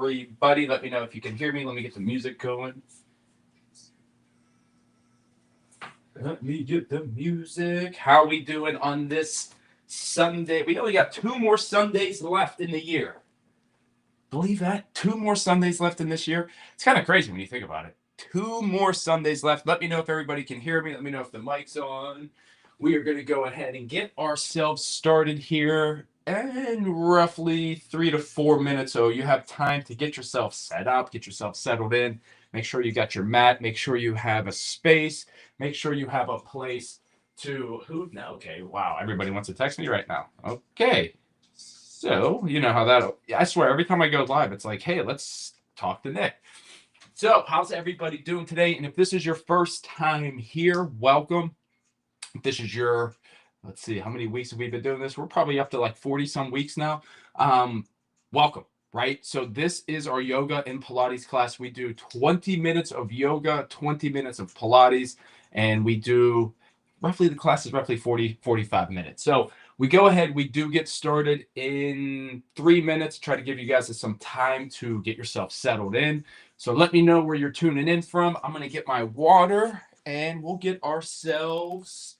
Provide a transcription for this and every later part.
everybody. Let me know if you can hear me. Let me get the music going. Let me get the music. How are we doing on this Sunday? We only got 2 more Sundays left in the year. Believe that? 2 more Sundays left in this year. It's kind of crazy when you think about it. 2 more Sundays left. Let me know if everybody can hear me. Let me know if the mic's on. We are going to go ahead and get ourselves started here in roughly 3 to 4 minutes. So you have time to get yourself set up, get yourself settled in. Make sure you got your mat. Make sure you have a space. Make sure you have a place to who? No, okay. Wow. Everybody wants to text me right now. Okay. So, you know how that, I swear, every time I go live, it's like, hey, let's talk to Nick. So, how's everybody doing today? And if this is your first time here, welcome. If this is your, let's see, how many weeks have we been doing this? We're probably up to like 40 some weeks now. Welcome, right? So, this is our yoga and Pilates class. We do 20 minutes of yoga, 20 minutes of Pilates, and we do roughly, the class is roughly 45 minutes. So, we go ahead, we do get started in 3 minutes, try to give you guys some time to get yourself settled in. So let me know where you're tuning in from. I'm going to get my water and we'll get ourselves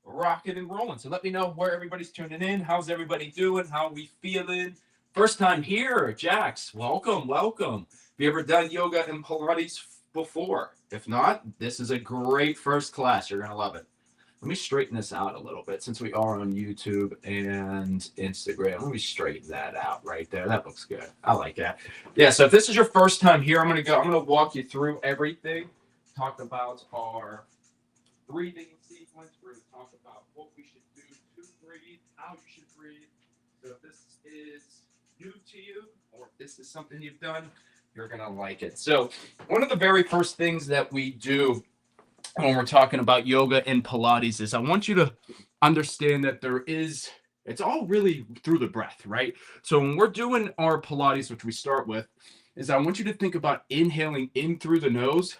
rocking and rolling. So let me know where everybody's tuning in. How's everybody doing? How are we feeling? First time here, Jax, welcome, welcome. Have you ever done yoga and Pilates before? If not, this is a great first class. You're going to love it. Let me straighten this out a little bit since we are on YouTube and Instagram. Let me straighten that out right there. That looks good. I like that. Yeah, so if this is your first time here, I'm gonna walk you through everything. Talk about our breathing sequence. We're gonna talk about what we should do to breathe, how you should breathe. So if this is new to you or if this is something you've done, you're gonna like it. So one of the very first things that we do when we're talking about yoga and Pilates is I want you to understand that it's all really through the breath, right? So when we're doing our Pilates, which we start with, is I want you to think about inhaling in through the nose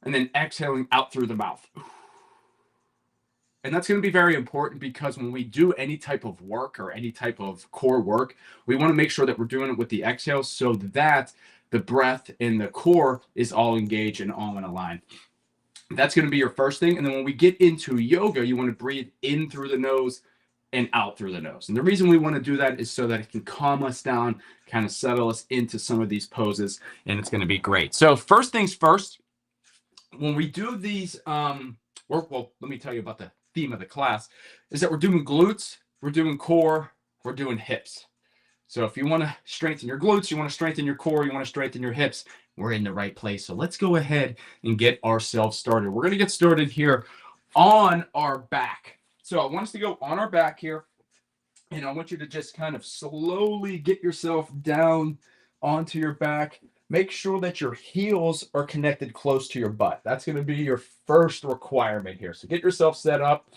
and then exhaling out through the mouth. And that's going to be very important because when we do any type of work or any type of core work, we want to make sure that we're doing it with the exhale so that the breath and the core is all engaged and all in a line. That's going to be your first thing. And then when we get into yoga, you want to breathe in through the nose and out through the nose. And the reason we want to do that is so that it can calm us down, kind of settle us into some of these poses, and it's going to be great. So first things first, when we do these, let me tell you about the theme of the class, is that we're doing glutes, we're doing core, we're doing hips. So if you want to strengthen your glutes, you want to strengthen your core, you want to strengthen your hips, we're in the right place. So let's go ahead and get ourselves started. We're going to get started here on our back. So I want us to go on our back here, and I want you to just kind of slowly get yourself down onto your back. Make sure that your heels are connected close to your butt. That's going to be your first requirement here. So get yourself set up.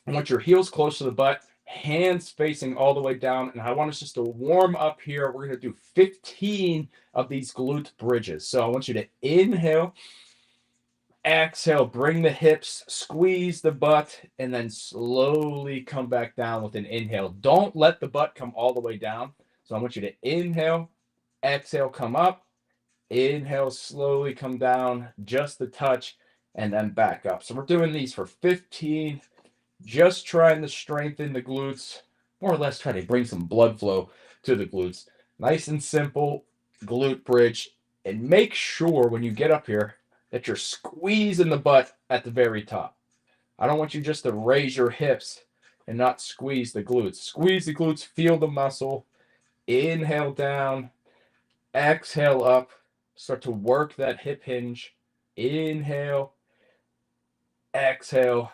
I want your heels close to the butt, hands facing all the way down. And I want us just to warm up here. We're going to do 15 of these glute bridges. So I want you to inhale, exhale, bring the hips, squeeze the butt, and then slowly come back down with an inhale. Don't let the butt come all the way down. So I want you to inhale, exhale, come up, inhale, slowly come down, just a touch, and then back up. So we're doing these for 15, just trying to strengthen the glutes, more or less trying to bring some blood flow to the glutes. Nice and simple glute bridge. And make sure when you get up here that you're squeezing the butt at the very top. I don't want you just to raise your hips and not squeeze the glutes. Squeeze the glutes, feel the muscle. Inhale down, exhale up, start to work that hip hinge. Inhale, exhale,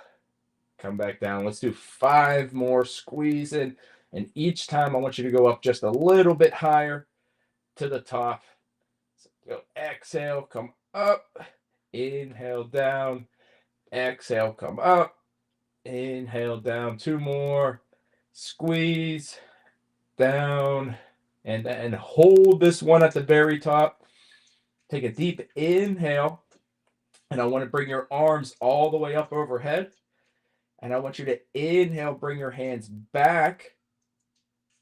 come back down. Let's do 5 more, squeeze in. And each time I want you to go up just a little bit higher to the top. So go exhale, come up, inhale down, exhale, come up, inhale down. 2 more, squeeze down, and then hold this one at the very top. Take a deep inhale, and I want to bring your arms all the way up overhead. And I want you to inhale, bring your hands back,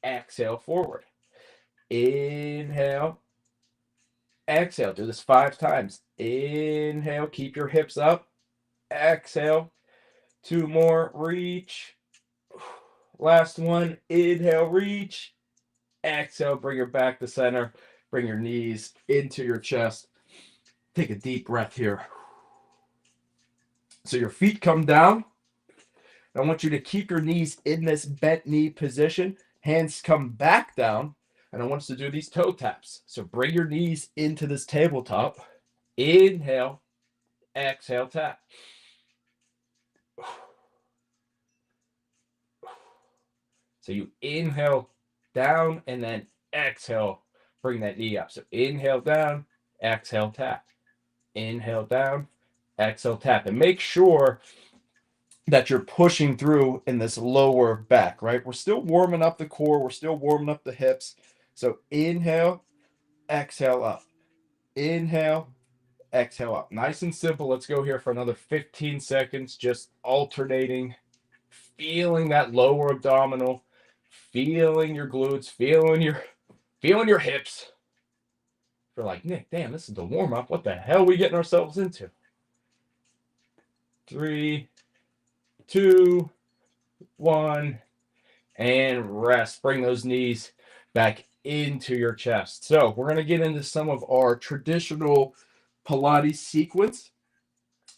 exhale forward. Inhale, exhale. Do this 5 times. Inhale, keep your hips up. Exhale. 2 more, reach. Last one, inhale, reach. Exhale, bring your back to center. Bring your knees into your chest. Take a deep breath here. So your feet come down. I want you to keep your knees in this bent knee position. Hands come back down. And I want us to do these toe taps. So bring your knees into this tabletop. Inhale, exhale, tap. So you inhale down and then exhale, bring that knee up. So inhale down, exhale, tap. Inhale down, exhale, tap. And make sure that you're pushing through in this lower back, right? We're still warming up the core. We're still warming up the hips. So inhale, exhale up. Inhale, exhale up. Nice and simple. Let's go here for another 15 seconds, just alternating, feeling that lower abdominal, feeling your glutes, feeling your hips. You're like, Nick, damn, this is the warm-up. What the hell are we getting ourselves into? 3, 2, 1, and rest. Bring those knees back into your chest. So we're going to get into some of our traditional Pilates sequence.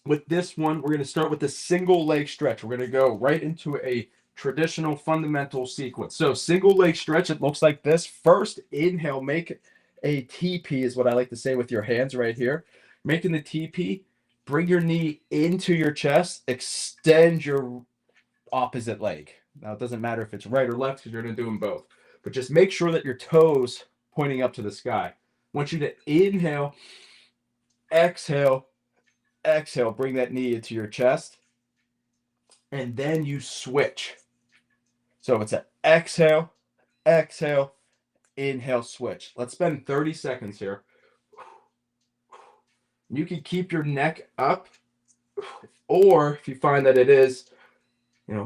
With this one, we're going to start with a single leg stretch. We're going to go right into a traditional fundamental sequence. So single leg stretch, it looks like this. First, inhale, make a TP is what I like to say with your hands right here. Making the TP, bring your knee into your chest, extend your opposite leg. Now, it doesn't matter if it's right or left because you're going to do them both. But just make sure that your toes pointing up to the sky. I want you to inhale, exhale, exhale, bring that knee into your chest, and then you switch. So it's an exhale, exhale, inhale, switch. Let's spend 30 seconds here. You can keep your neck up, or if you find that it is,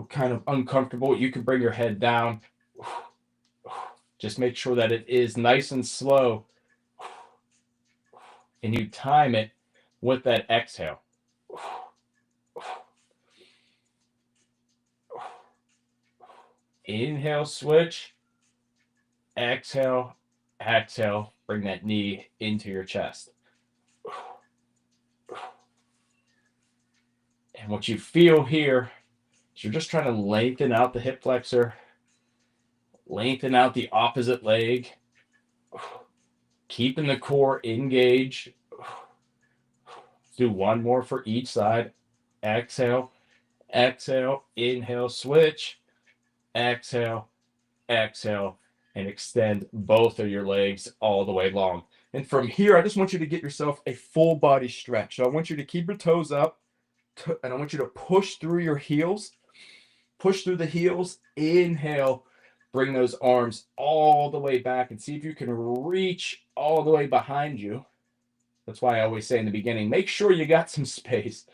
kind of uncomfortable, you can bring your head down. Just make sure that it is nice and slow, and you time it with that exhale. Inhale, switch. Exhale, exhale. Bring that knee into your chest. And what you feel here is you're just trying to lengthen out the hip flexor, lengthen out the opposite leg, keeping the core engaged. Do one more for each side. Exhale, exhale, inhale, switch. Exhale, exhale, and extend both of your legs all the way long. And from here, I just want you to get yourself a full body stretch. So I want you to keep your toes up, and I want you to push through your heels. Push through the heels. Inhale, bring those arms all the way back and see if you can reach all the way behind you. That's why I always say in the beginning, make sure you got some space.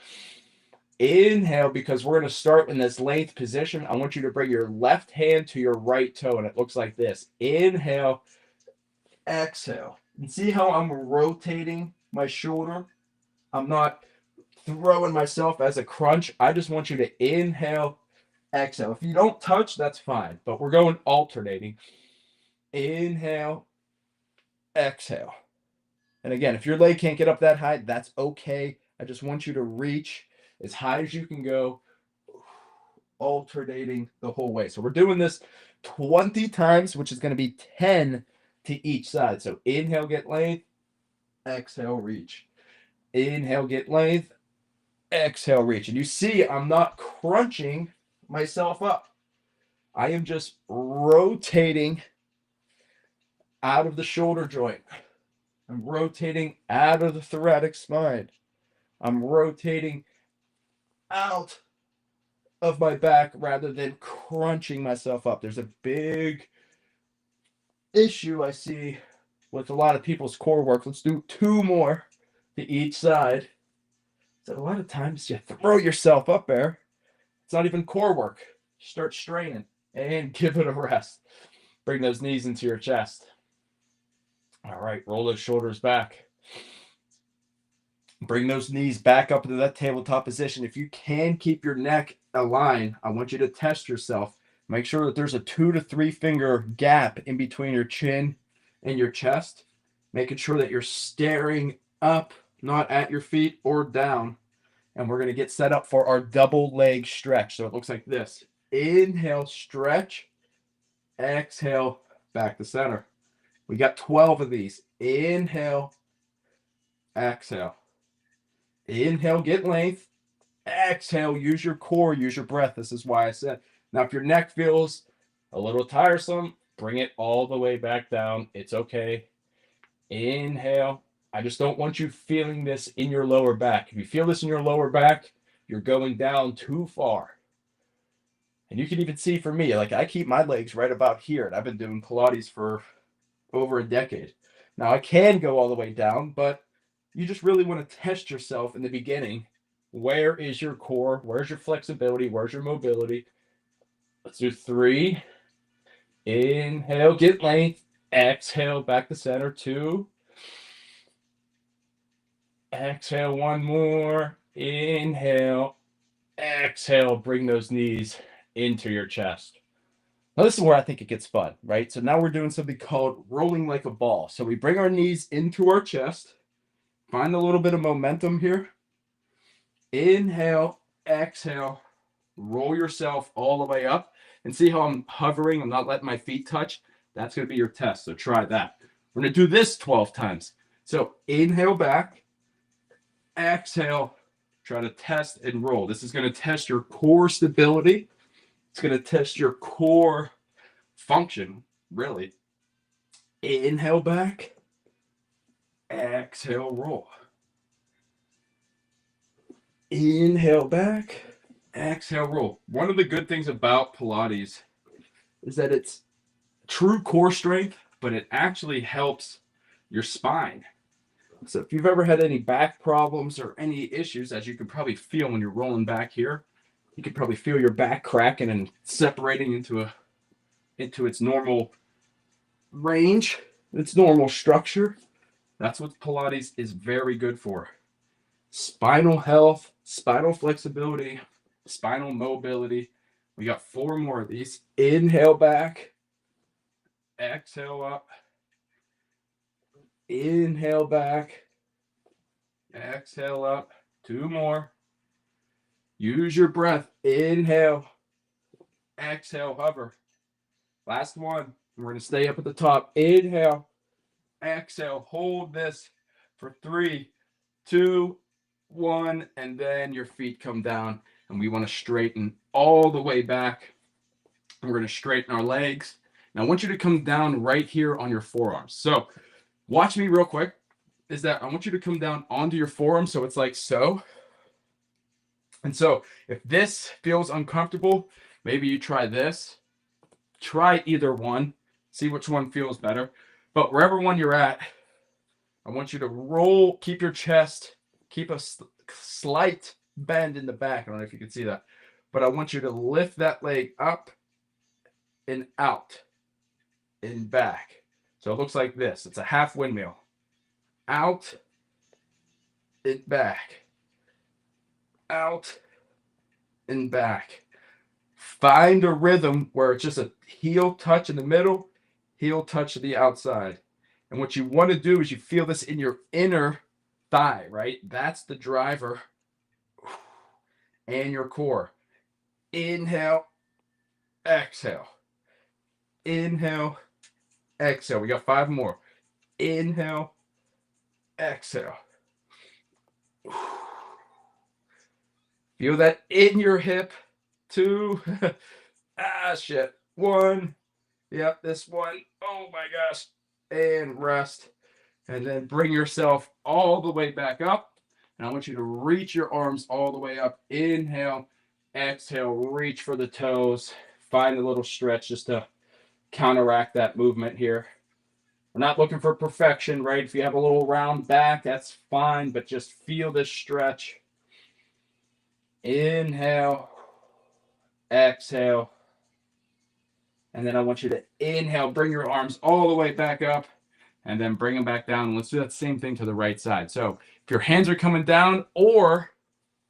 Inhale, because we're going to start in this length position. I want you to bring your left hand to your right toe, and it looks like this. Inhale, exhale. And see how I'm rotating my shoulder? I'm not throwing myself as a crunch. I just want you to inhale, exhale. If you don't touch, that's fine, but we're going alternating. Inhale, exhale. And again, if your leg can't get up that high, that's okay. I just want you to reach as high as you can go, alternating the whole way. So we're doing this 20 times, which is going to be 10 to each side. So inhale, get length, exhale, reach. Inhale, get length, exhale, reach. And you see, I'm not crunching myself up. I am just rotating out of the shoulder joint. I'm rotating out of the thoracic spine. I'm rotating out of my back rather than crunching myself up. There's a big issue I see with a lot of people's core work. Let's do 2 more to each side. So a lot of times you throw yourself up there. It's not even core work. You start straining and give it a rest. Bring those knees into your chest. All right, roll those shoulders back. Bring those knees back up into that tabletop position. If you can keep your neck aligned, I want you to test yourself. Make sure that there's a 2 to 3 finger gap in between your chin and your chest, making sure that you're staring up, not at your feet or down. And we're going to get set up for our double leg stretch. So it looks like this. Inhale, stretch. Exhale, back to center. We got 12 of these. Inhale, exhale. Inhale, get length. Exhale, use your core, use your breath. This is why I said. Now, if your neck feels a little tiresome, bring it all the way back down. It's okay. Inhale. I just don't want you feeling this in your lower back. If you feel this in your lower back, you're going down too far. And you can even see for me, like I keep my legs right about here, and I've been doing Pilates for over a decade. Now I can go all the way down, but you just really want to test yourself in the beginning. Where is your core? Where's your flexibility? Where's your mobility? Let's do 3. Inhale, get length. Exhale, back to center. 2. Exhale, 1 more. Inhale. Exhale, bring those knees into your chest. Now, this is where I think it gets fun, right? So now we're doing something called rolling like a ball. So we bring our knees into our chest. Find a little bit of momentum here. Inhale, exhale, roll yourself all the way up. And see how I'm hovering? I'm not letting my feet touch. That's going to be your test. So try that. We're going to do this 12 times. So inhale back. Exhale. Try to test and roll. This is going to test your core stability. It's going to test your core function, really. Inhale back. Exhale, roll. Inhale back. Exhale, roll. One of the good things about Pilates is that it's true core strength, but it actually helps your spine. So if you've ever had any back problems or any issues, as you can probably feel when you're rolling back here, you can probably feel your back cracking and separating into its normal range, its normal structure. That's what Pilates is very good for. Spinal health, spinal flexibility, spinal mobility. We got 4 more of these. Inhale back. Exhale up. Inhale back. Exhale up. 2 more. Use your breath. Inhale. Exhale, hover. Last one. We're going to stay up at the top. Inhale. Exhale. Hold this for 3, 2, 1. And then your feet come down. And we want to straighten all the way back. We're going to straighten our legs. Now, I want you to come down right here on your forearms. So, watch me real quick. Is that I want you to come down onto your forearm. So, it's like so. And so, if this feels uncomfortable, maybe you try this. Try either one. See which one feels better. But wherever one you're at, I want you to roll, keep your chest, keep a slight bend in the back. I don't know if you can see that. But I want you to lift that leg up and out and back. So it looks like this. It's a half windmill. Out and back. Out and back. Find a rhythm where it's just a heel touch in the middle, heel touch to the outside. And what you want to do is you feel this in your inner thigh, right? That's the driver and your core. Inhale, exhale. Inhale, exhale. We got 5 more. Inhale, exhale. Feel that in your hip. 2. Shit. 1. Yep, this one. Oh my gosh. And rest. And then bring yourself all the way back up. And I want you to reach your arms all the way up. Inhale, exhale, reach for the toes. Find a little stretch just to counteract that movement here. We're not looking for perfection, right? If you have a little round back, that's fine, but just feel this stretch. Inhale, exhale. And then I want you to inhale, bring your arms all the way back up. and then bring them back down. Let's do that same thing to the right side. So if your hands are coming down, or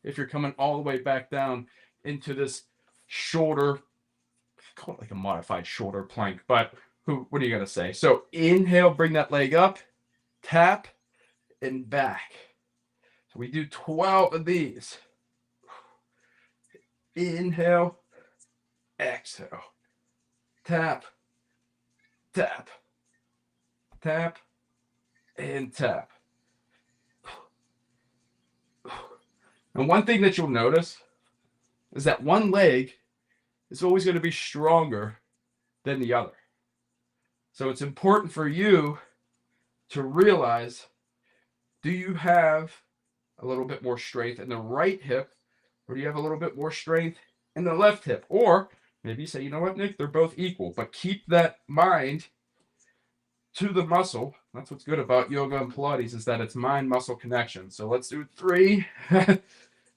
if you're coming all the way back down into this shoulder, call it like a modified shoulder plank, but what are you going to say? So inhale, bring that leg up, tap, and back. So we do 12 of these. Inhale, exhale, tap, tap, tap, and tap. And one thing that you'll notice is that one leg is always going to be stronger than the other. So it's important for you to realize, do you have a little bit more strength in the right hip, or do you have a little bit more strength in the left hip? Or maybe you say, you know what, Nick, they're both equal, but keep that mind to the muscle. That's what's good about yoga and Pilates, is that it's mind-muscle connection. So let's do 3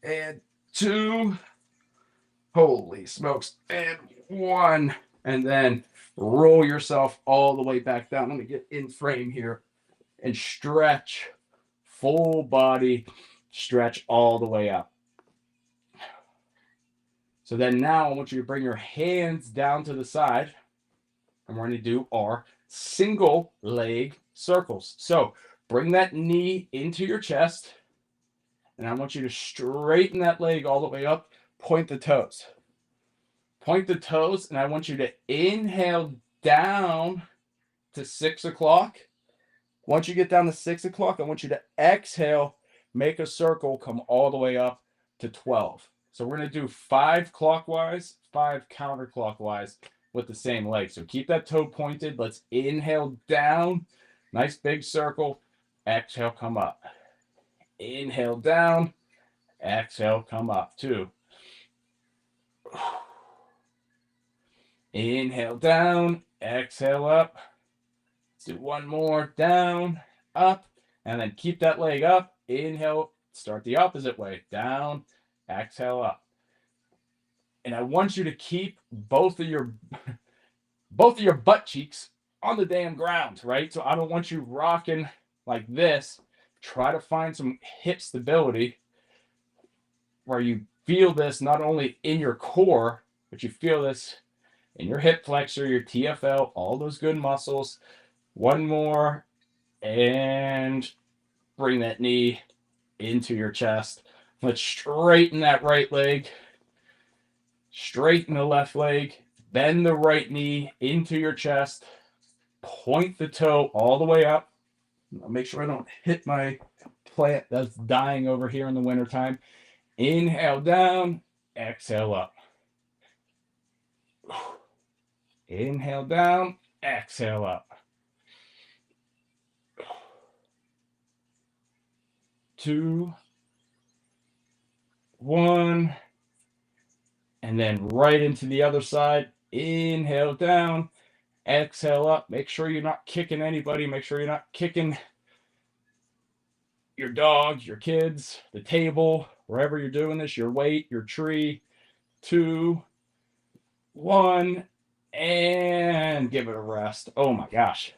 and 2. Holy smokes. And 1. And then roll yourself all the way back down. Let me get in frame here and stretch. Full body stretch all the way up. So then now I want you to bring your hands down to the side, and we're going to do our single leg circles. So bring that knee into your chest, and I want you to straighten that leg all the way up. Point the toes. Point the toes, and I want you to inhale down to 6 o'clock. Once you get down to 6 o'clock, I want you to exhale, make a circle, come all the way up to 12. So we're going to do 5 clockwise, 5 counterclockwise with the same leg. So keep that toe pointed. Let's inhale down. Nice big circle. Exhale, come up. Inhale down. Exhale, come up. 2. Inhale down. Exhale up. Let's do 1 more. Down, up, and then keep that leg up. Inhale. Start the opposite way. Down. Exhale up. And I want you to keep both of your butt cheeks on the damn ground, right? So I don't want you rocking like this. Try to find some hip stability where you feel this not only in your core, but you feel this in your hip flexor, your TFL, all those good muscles. 1 more, and bring that knee into your chest. Let's straighten that right leg. Straighten the left leg. Bend the right knee into your chest. Point the toe all the way up. I'll make sure I don't hit my plant that's dying over here in the wintertime. Inhale down. Exhale up. Inhale down. Exhale up. 2, 1, and then right into the other side. Inhale down, exhale up. Make sure you're not kicking anybody. Make sure you're not kicking your dog, your kids, the table, wherever you're doing this, your weight, your tree. 2, 1, and give it a rest. Oh my gosh.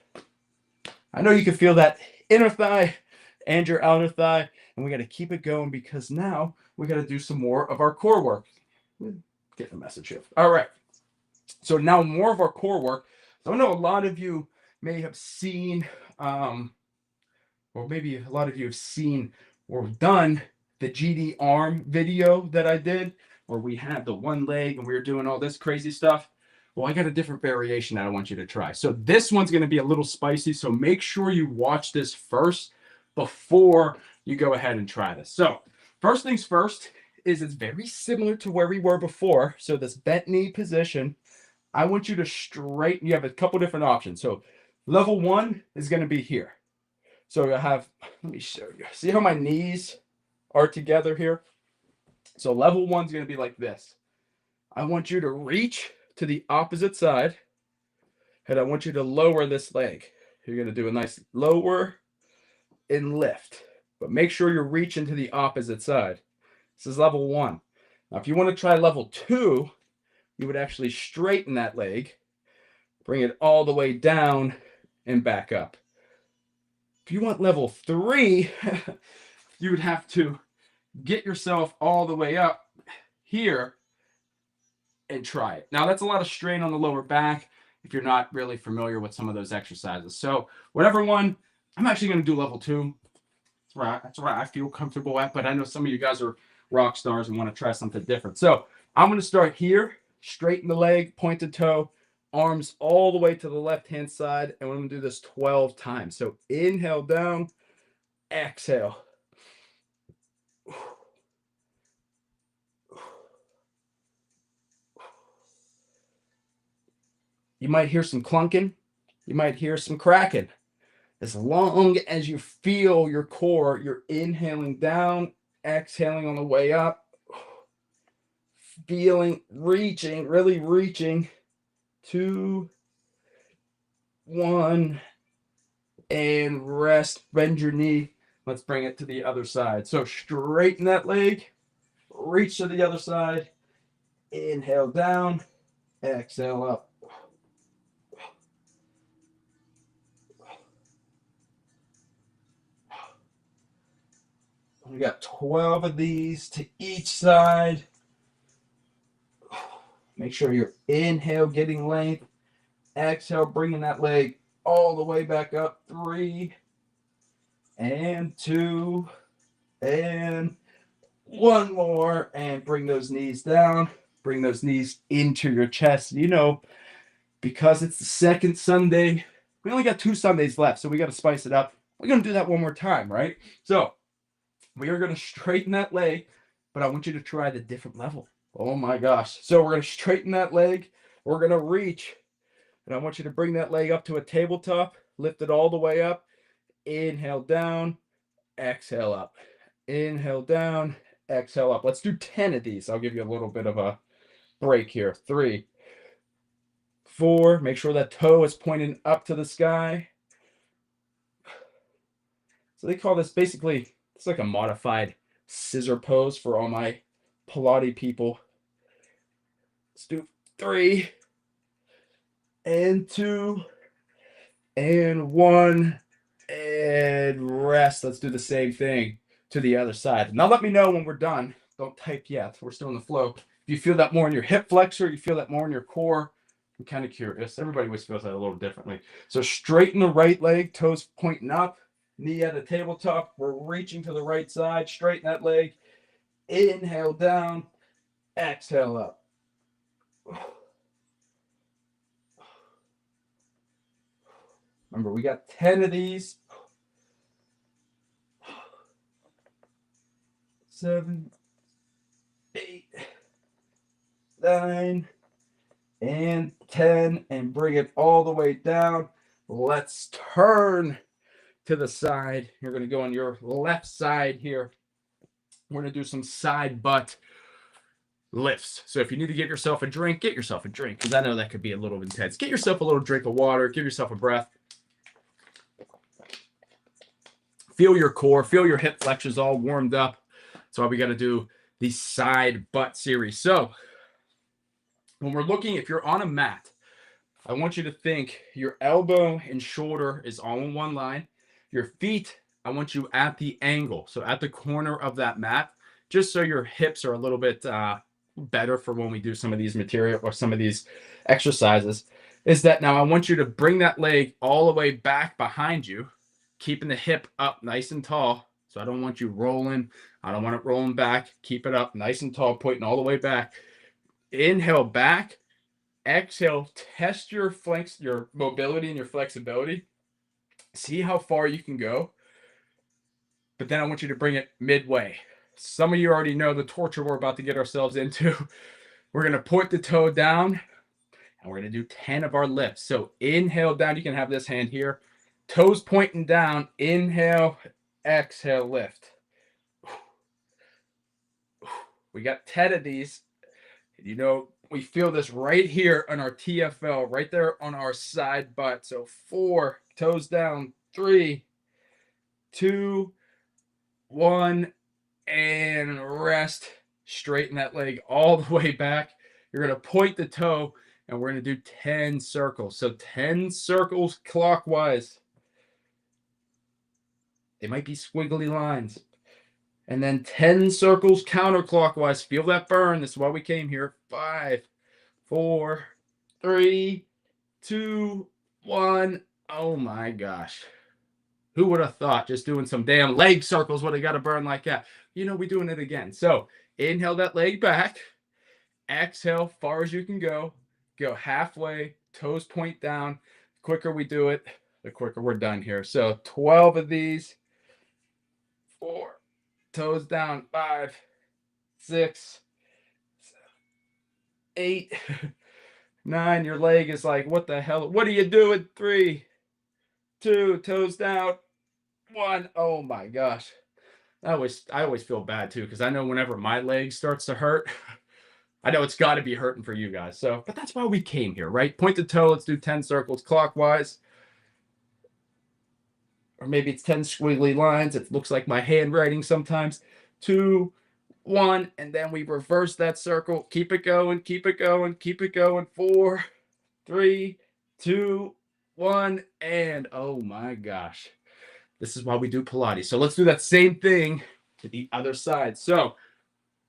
I know you can feel that inner thigh and your outer thigh, and we got to keep it going because now we got to do some more of our core work. Get the message here. All right. So now more of our core work. So I know a lot of you may have seen, or maybe a lot of you have seen or done the GD arm video that I did, where we had the one leg and we were doing all this crazy stuff. Well, I got a different variation that I want you to try. So this one's going to be a little spicy. So make sure you watch this first before you go ahead and try this. So first things first is it's very similar to where we were before. So this bent knee position, I want you to straighten. You have a couple different options. So level 1 is going to be here. So I have, let me show you. See how my knees are together here? So level 1 is going to be like this. I want you to reach to the opposite side, and I want you to lower this leg. You're going to do a nice lower and lift, but make sure you're reaching to the opposite side. This is level 1. Now, if you want to try level 2, you would actually straighten that leg, bring it all the way down and back up. If you want level 3, you would have to get yourself all the way up here and try it. Now, that's a lot of strain on the lower back if you're not really familiar with some of those exercises. So whatever one, I'm actually going to do level 2. That's where I feel comfortable at, but I know some of you guys are rock stars and want to try something different. So I'm going to start here, straighten the leg, pointed toe, arms all the way to the left-hand side, and we're going to do this 12 times. So inhale down, exhale. You might hear some clunking. You might hear some cracking. As long as you feel your core, you're inhaling down, exhaling on the way up, feeling, reaching, really reaching. 2, 1, and rest. Bend your knee. Let's bring it to the other side. So straighten that leg, reach to the other side, inhale down, exhale up. We got 12 of these to each side. Make sure you're inhale, getting length. Exhale, bringing that leg all the way back up. 3, and 2, and 1 more. And bring those knees down. Bring those knees into your chest. You know, because it's the second Sunday, we only got 2 Sundays left, so we got to spice it up. We're going to do that one more time, right? So we are going to straighten that leg, but I want you to try the different level. Oh my gosh. So we're going to straighten that leg. We're going to reach, and I want you to bring that leg up to a tabletop, lift it all the way up. Inhale down, exhale up. Inhale down, exhale up. Let's do 10 of these. I'll give you a little bit of a break here. 3, 4. Make sure that toe is pointing up to the sky. So they call this basically, it's like a modified scissor pose for all my Pilates people. Let's do 3, and 2, and 1, and rest. Let's do the same thing to the other side. Now let me know when we're done. Don't type yet. We're still in the flow. If you feel that more in your hip flexor, you feel that more in your core, I'm kind of curious. Everybody always feels that a little differently. So straighten the right leg, toes pointing up, knee at the tabletop. We're reaching to the right side. Straighten that leg. Inhale down, exhale up. Remember, we got 10 of these. 7, 8, 9, and 10, and bring it all the way down. Let's turn to the side. You're going to go on your left side here. We're going to do some side butt lifts. So if you need to get yourself a drink, get yourself a drink, because I know that could be a little intense. Get yourself a little drink of water. Give yourself a breath. Feel your core. Feel your hip flexors all warmed up. That's why we got to do the side butt series. So when we're looking, if you're on a mat, I want you to think your elbow and shoulder is all in one line. Your feet, I want you at the angle, so at the corner of that mat, just so your hips are a little bit better for when we do some of these material or some of these exercises. Is that now I want you to bring that leg all the way back behind you, keeping the hip up nice and tall. So I don't want you rolling. I don't want it rolling back. Keep it up nice and tall, pointing all the way back. Inhale back. Exhale, test your mobility and your flexibility. See how far you can go. But then I want you to bring it midway. Some of you already know the torture we're about to get ourselves into. We're going to point the toe down, and we're going to do 10 of our lifts. So inhale down. You can have this hand here. Toes pointing down. Inhale, exhale, lift. We got 10 of these. You know, we feel this right here on our TFL, right there on our side butt. So 4, toes down, 3, 2, 1, and rest. Straighten that leg all the way back. You're going to point the toe, and we're going to do 10 circles. So 10 circles clockwise. They might be squiggly lines. And then 10 circles counterclockwise. Feel that burn. This is why we came here. 5, 4, 3, 2, 1. Oh my gosh. Who would have thought just doing some damn leg circles would have got to burn like that? You know, we're doing it again. So inhale that leg back. Exhale far as you can go. Go halfway. Toes point down. The quicker we do it, the quicker we're done here. So 12 of these. 4. Toes down. 5, 6, 8, 9. Your leg is like, what the hell? What are you doing? 3, 2. Toes down. 1. Oh my gosh. I always feel bad too, because I know whenever my leg starts to hurt, I know it's got to be hurting for you guys. So, but that's why we came here, right? Point the toe. Let's do 10 circles clockwise. Or maybe it's 10 squiggly lines. It looks like my handwriting sometimes. 2, 1, and then we reverse that circle. Keep it going, keep it going, keep it going. 4, 3, 2, 1, and oh my gosh. This is why we do Pilates. So let's do that same thing to the other side. So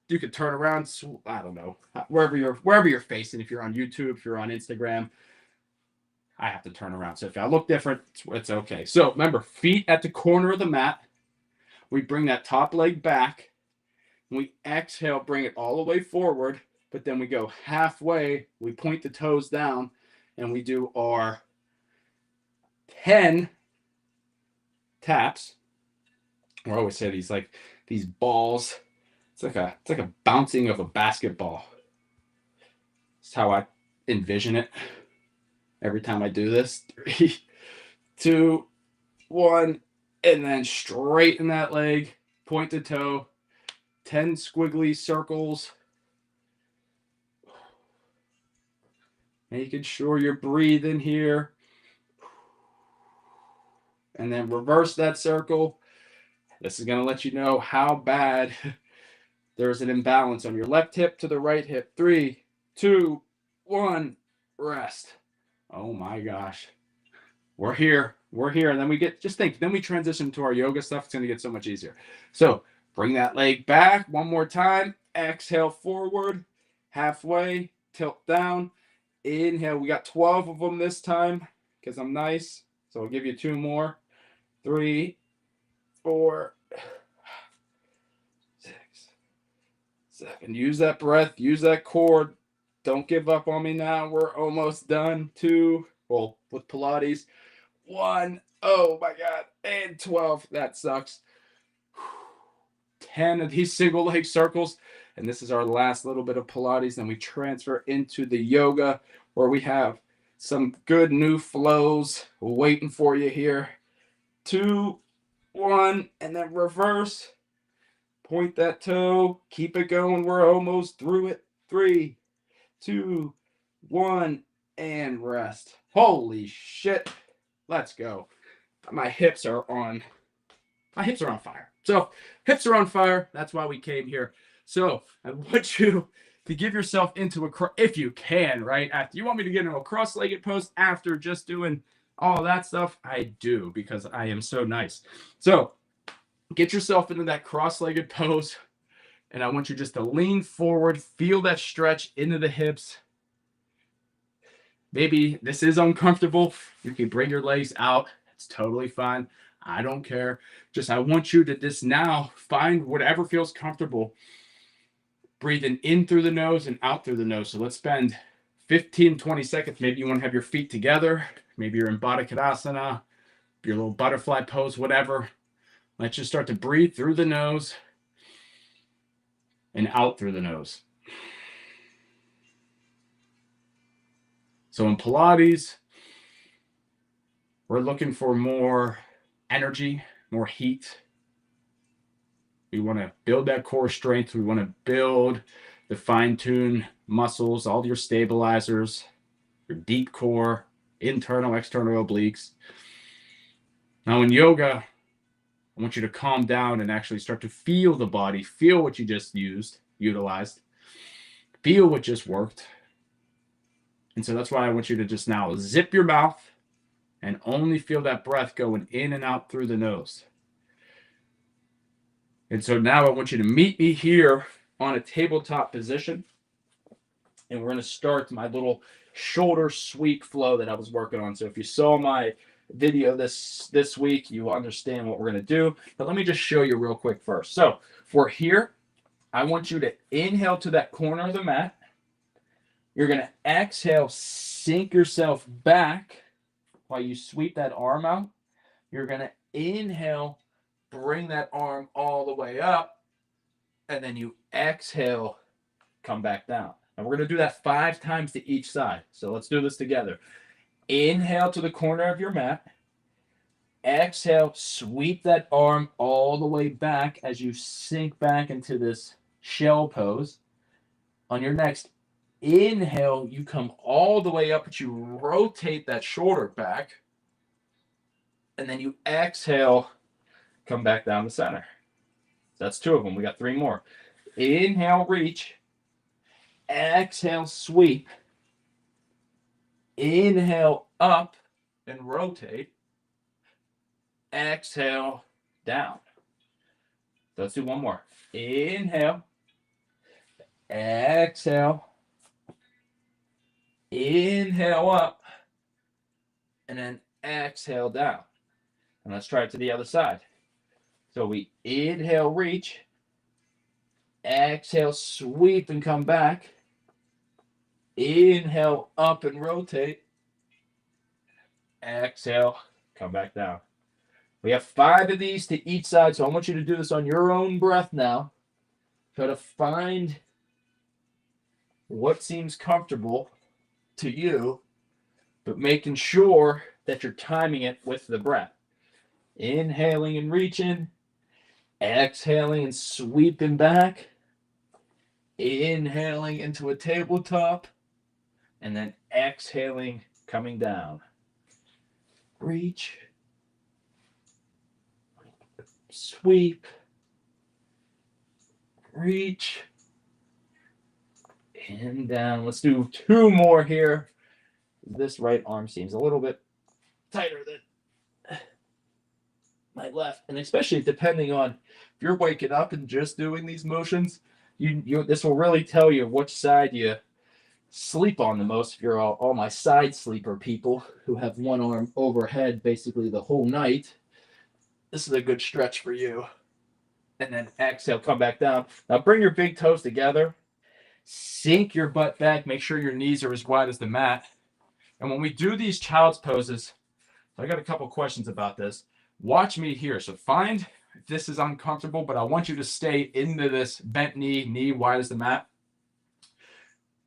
you could turn around, I don't know, wherever you're facing. If you're on YouTube, if you're on Instagram, I have to turn around. So if I look different, it's okay. So remember, feet at the corner of the mat. We bring that top leg back. We exhale, bring it all the way forward, but then we go halfway. We point the toes down, and we do our 10 taps. I always say these balls. It's like a bouncing of a basketball. That's how I envision it every time I do this. 3, 2, 1, and then straighten that leg, point the toe, 10 squiggly circles. Making sure you're breathing here. And then reverse that circle. This is going to let you know how bad there's an imbalance on your left hip to the right hip. 3, 2, 1, rest. Oh my gosh. We're here. We're here. And then then we transition to our yoga stuff. It's going to get so much easier. So bring that leg back one more time. Exhale forward, halfway, tilt down. Inhale. We got 12 of them this time because I'm nice. So I'll give you 2 more. 3, 4, 6, 7. Use that breath. Use that core. Don't give up on me now. We're almost done. 2. Well, with Pilates. 1. Oh my God. And 12. That sucks. 10 of these single leg circles. And this is our last little bit of Pilates. Then we transfer into the yoga where we have some good new flows waiting for you here. 2, 1, and then reverse. Point that toe. Keep it going. We're almost through it. 3, 2, 1, and rest. Holy shit. Let's go. My hips are on fire. So hips are on fire. That's why we came here. So I want you to give yourself into if you can, right? After you want me to get into a cross-legged pose after just doing all that stuff, I do, because I am so nice. So get yourself into that cross-legged pose, and I want you just to lean forward, feel that stretch into the hips. Maybe this is uncomfortable. You can bring your legs out. It's totally fine. I don't care. I want you to just now find whatever feels comfortable. Breathing in through the nose and out through the nose. So let's spend 15, 20 seconds. Maybe you want to have your feet together. Maybe you're in Baddha Konasana, your little butterfly pose, whatever. Let's just start to breathe through the nose and out through the nose. So in Pilates, we're looking for more energy, more heat. We want to build that core strength. We want to build the fine-tuned muscles, all your stabilizers, your deep core, internal, external obliques. Now in yoga, I want you to calm down and actually start to feel the body, feel what you just utilized, feel what just worked. And so that's why I want you to just now zip your mouth and only feel that breath going in and out through the nose. And so now I want you to meet me here on a tabletop position. And we're going to start my little shoulder sweep flow that I was working on. So if you saw my video this week, you will understand what we're going to do. But let me just show you real quick first. So for here, I want you to inhale to that corner of the mat. You're going to exhale, sink yourself back while you sweep that arm out. You're going to inhale, bring that arm all the way up, and then you exhale, come back down. And we're going to do that 5 times to each side. So let's do this together. Inhale to the corner of your mat. Exhale, sweep that arm all the way back as you sink back into this shell pose. On your next inhale, you come all the way up, but you rotate that shoulder back. And then you exhale, come back down the center. That's 2 of them. We got 3 more. Inhale, reach. Exhale, sweep. Inhale, up and rotate. Exhale, down. So let's do 1 more. Inhale. Exhale. Inhale, up. And then exhale, down. And let's try it to the other side. So we inhale, reach. Exhale, sweep and come back. Inhale, up and rotate. Exhale, come back down. We have 5 of these to each side, so I want you to do this on your own breath now. Try to find what seems comfortable to you, but making sure that you're timing it with the breath. Inhaling and reaching. Exhaling and sweeping back. Inhaling into a tabletop. And then exhaling, coming down. Reach. Sweep. Reach. And down. Let's do 2 more here. This right arm seems a little bit tighter than my left. And especially depending on if you're waking up and just doing these motions, this will really tell you which side you sleep on the most. If you're all my side sleeper people who have 1 arm overhead basically the whole night, this is a good stretch for you. And then exhale, come back down. Now bring your big toes together. Sink your butt back. Make sure your knees are as wide as the mat. And when we do these child's poses, I got a couple questions about this. Watch me here. So find if this is uncomfortable, but I want you to stay into this bent knee wide as the mat.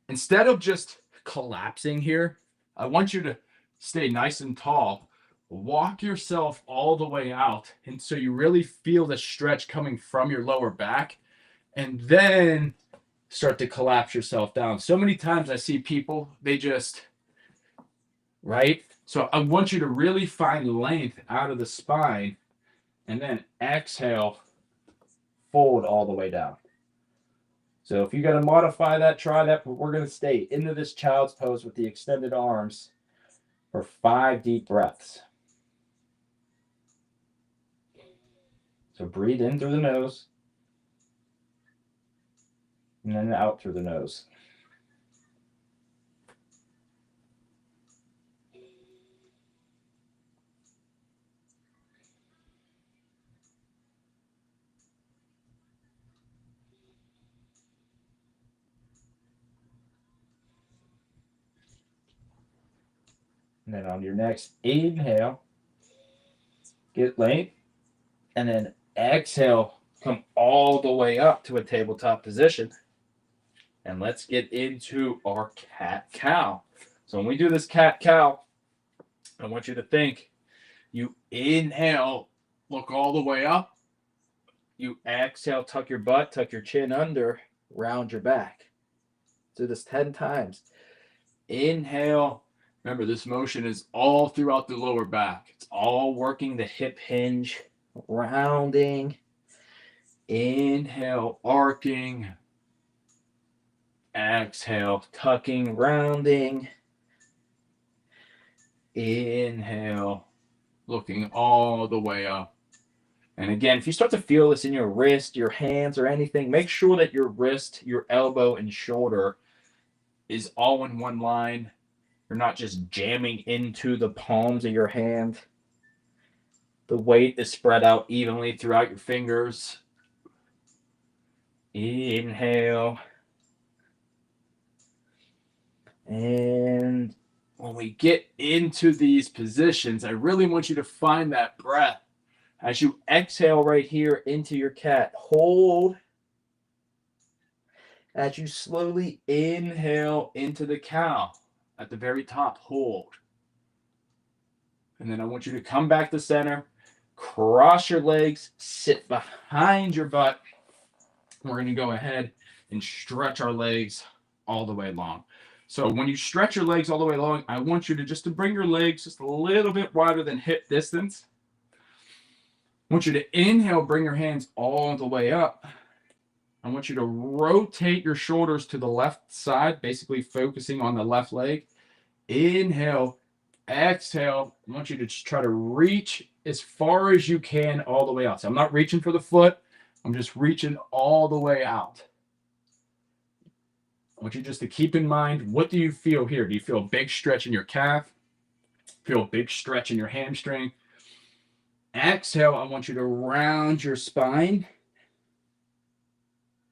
Instead of just collapsing here, I want you to stay nice and tall. Walk yourself all the way out. And so you really feel the stretch coming from your lower back. And then start to collapse yourself down. So many times I see people, they just, right? So I want you to really find length out of the spine. And then exhale, fold all the way down. So if you got to modify that, try that, but we're going to stay into this child's pose with the extended arms for 5 deep breaths. So breathe in through the nose and then out through the nose. And then on your next inhale, get length. And then exhale, come all the way up to a tabletop position. And let's get into our cat-cow. So when we do this cat-cow, I want you to think, you inhale, look all the way up. You exhale, tuck your butt, tuck your chin under, round your back. Do this 10 times. Inhale. Remember, this motion is all throughout the lower back. It's all working the hip hinge, rounding. Inhale, arcing. Exhale, tucking, rounding. Inhale, looking all the way up. And again, if you start to feel this in your wrist, your hands, or anything, make sure that your wrist, your elbow, and shoulder is all in one line. You're not just jamming into the palms of your hand. The weight is spread out evenly throughout your fingers. Inhale. And when we get into these positions, I really want you to find that breath. As you exhale right here into your cat, hold. As you slowly inhale into the cow at the very top, hold. And then I want you to come back to center, cross your legs, sit behind your butt. We're going to go ahead and stretch our legs all the way long. So when you stretch your legs all the way long, I want you to just bring your legs just a little bit wider than hip distance. I want you to inhale, bring your hands all the way up. I want you to rotate your shoulders to the left side, basically focusing on the left leg. Inhale, exhale. I want you to just try to reach as far as you can all the way out. So I'm not reaching for the foot. I'm just reaching all the way out. I want you just to keep in mind, what do you feel here? Do you feel a big stretch in your calf? Feel a big stretch in your hamstring? Exhale, I want you to round your spine.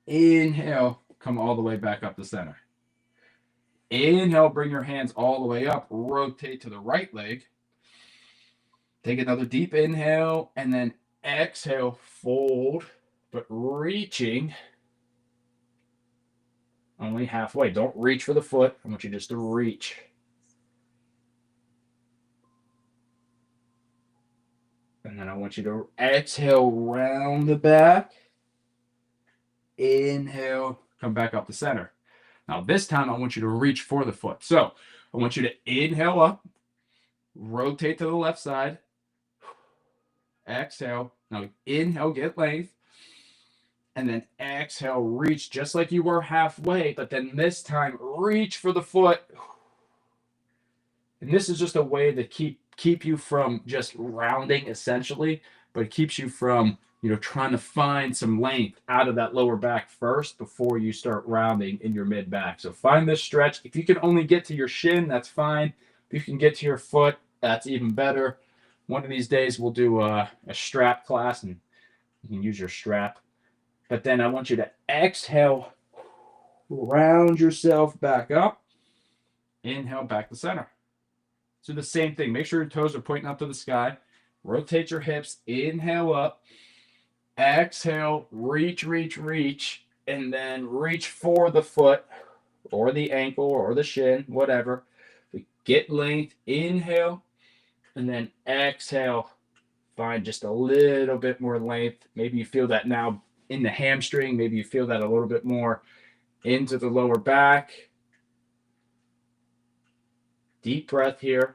Inhale, come all the way back up to center. Inhale, bring your hands all the way up. Rotate to the right leg. Take another deep inhale, and then exhale, fold, but reaching only halfway. Don't reach for the foot. I want you just to reach. And then I want you to exhale, round the back. Inhale, come back up to center. Now this time I want you to reach for the foot. So I want you to inhale up, rotate to the left side, exhale. Now inhale, get length, and then exhale, reach just like you were halfway, but then this time reach for the foot. And this is just a way to keep you from just rounding essentially, but it keeps you from trying to find some length out of that lower back first before you start rounding in your mid back. So find this stretch. If you can only get to your shin, that's fine. If you can get to your foot, that's even better. One of these days we'll do a strap class and you can use your strap. But then I want you to exhale, round yourself back up, inhale back to center. So the same thing. Make sure your toes are pointing up to the sky. Rotate your hips, inhale up. Exhale, reach, reach, reach, and then reach for the foot or the ankle or the shin, whatever. Get length, inhale, and then exhale. Find just a little bit more length. Maybe you feel that now in the hamstring. Maybe you feel that a little bit more into the lower back. Deep breath here.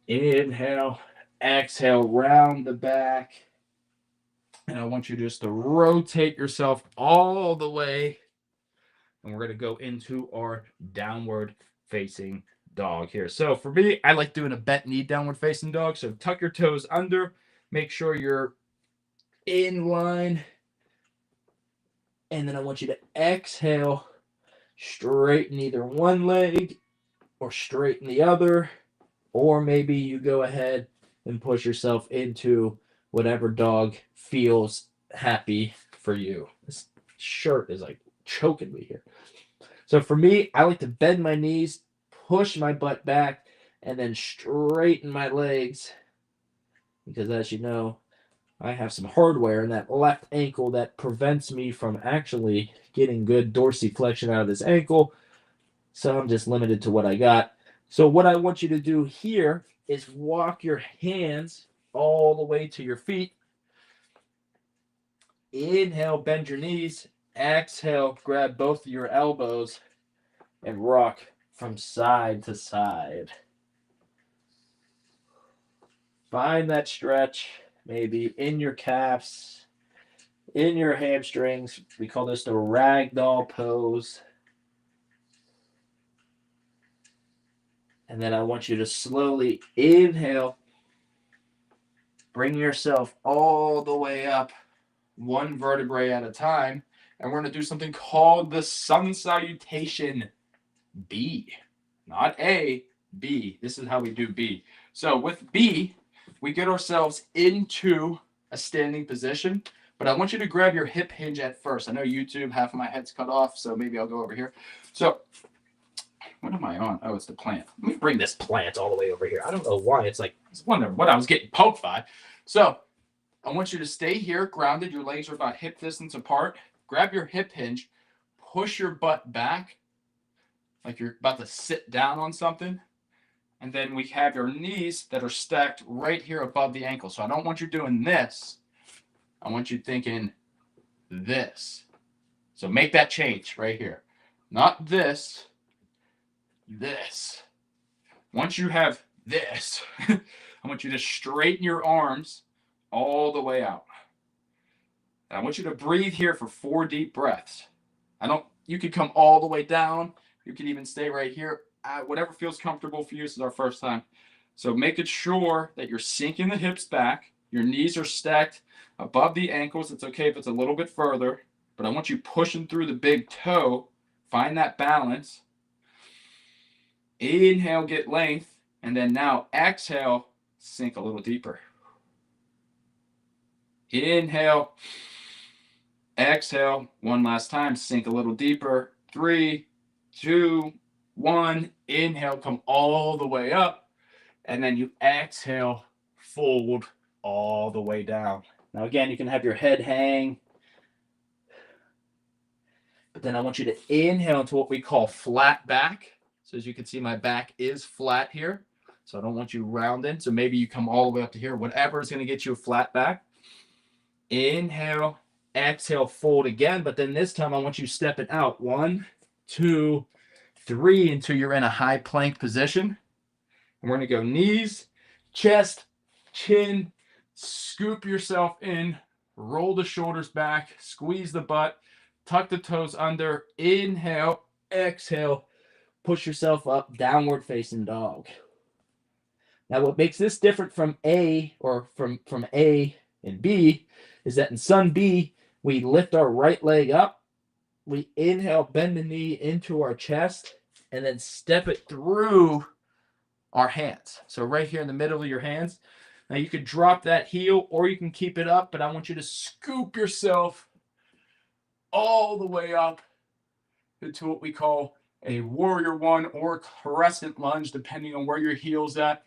Inhale, exhale, round the back. And I want you just to rotate yourself all the way. And we're going to go into our downward facing dog here. So for me, I like doing a bent knee downward facing dog. So tuck your toes under. Make sure you're in line. And then I want you to exhale, straighten either one leg or straighten the other. Or maybe you go ahead and push yourself into whatever dog feels happy for you. This shirt is like choking me here. So for me, I like to bend my knees, push my butt back, and then straighten my legs. Because as you know, I have some hardware in that left ankle that prevents me from actually getting good dorsiflexion out of this ankle. So I'm just limited to what I got. So what I want you to do here is walk your hands all the way to your feet. Inhale, bend your knees. Exhale, grab both of your elbows and rock from side to side. Find that stretch, maybe in your calves, in your hamstrings. We call this the ragdoll pose. And then I want you to slowly inhale Bring yourself all the way up, one vertebrae at a time. And we're going to do something called the sun salutation B. Not A, B. This is how we do B. So with B, we get ourselves into a standing position. But I want you to grab your hip hinge at first. I know YouTube, half of my head's cut off, so maybe I'll go over here. So what am I on? Oh, it's the plant. Let me bring this plant all the way over here. I don't know why. It's wondering what I was getting poked by. So I want you to stay here, grounded. Your legs are about hip distance apart. Grab your hip hinge. Push your butt back like you're about to sit down on something. And then we have your knees that are stacked right here above the ankle. So I don't want you doing this. I want you thinking this. So make that change right here. Not this. This. Once you have this, I want you to straighten your arms all the way out. And I want you to breathe here for 4 deep breaths. You could come all the way down. You can even stay right here. Whatever feels comfortable for you. This is our first time. So making sure that you're sinking the hips back. Your knees are stacked above the ankles. It's okay if it's a little bit further, but I want you pushing through the big toe. Find that balance. Inhale, get length, and then now exhale, sink a little deeper. Inhale, exhale, one last time, sink a little deeper. 3, 2, 1. Inhale, come all the way up, and then you exhale, fold all the way down. Now again, you can have your head hang, but then I want you to inhale into what we call flat back. So as you can see, my back is flat here. So I don't want you rounding. So maybe you come all the way up to here. Whatever is going to get you a flat back. Inhale, exhale, fold again. But then this time I want you stepping out. 1, 2, 3 until you're in a high plank position. And we're going to go knees, chest, chin, scoop yourself in, roll the shoulders back, squeeze the butt, tuck the toes under, inhale, exhale, push yourself up, downward facing dog. Now what makes this different from A or from A and B is that in Sun B, we lift our right leg up, we inhale, bend the knee into our chest, and then step it through our hands. So right here in the middle of your hands. Now you could drop that heel or you can keep it up, but I want you to scoop yourself all the way up into what we call a warrior 1 or crescent lunge, depending on where your heel's at.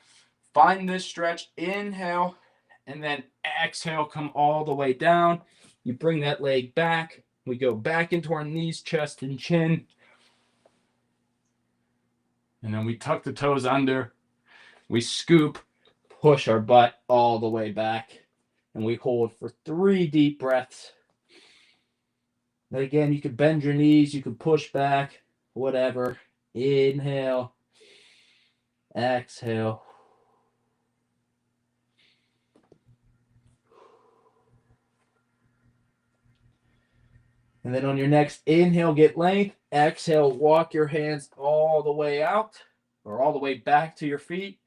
Find this stretch, inhale, and then exhale, come all the way down. You bring that leg back. We go back into our knees, chest, and chin. And then we tuck the toes under. We scoop, push our butt all the way back. And we hold for 3 deep breaths. And again, you can bend your knees, you can push back, whatever. Inhale, exhale. And then on your next inhale, get length. Exhale, walk your hands all the way out or all the way back to your feet.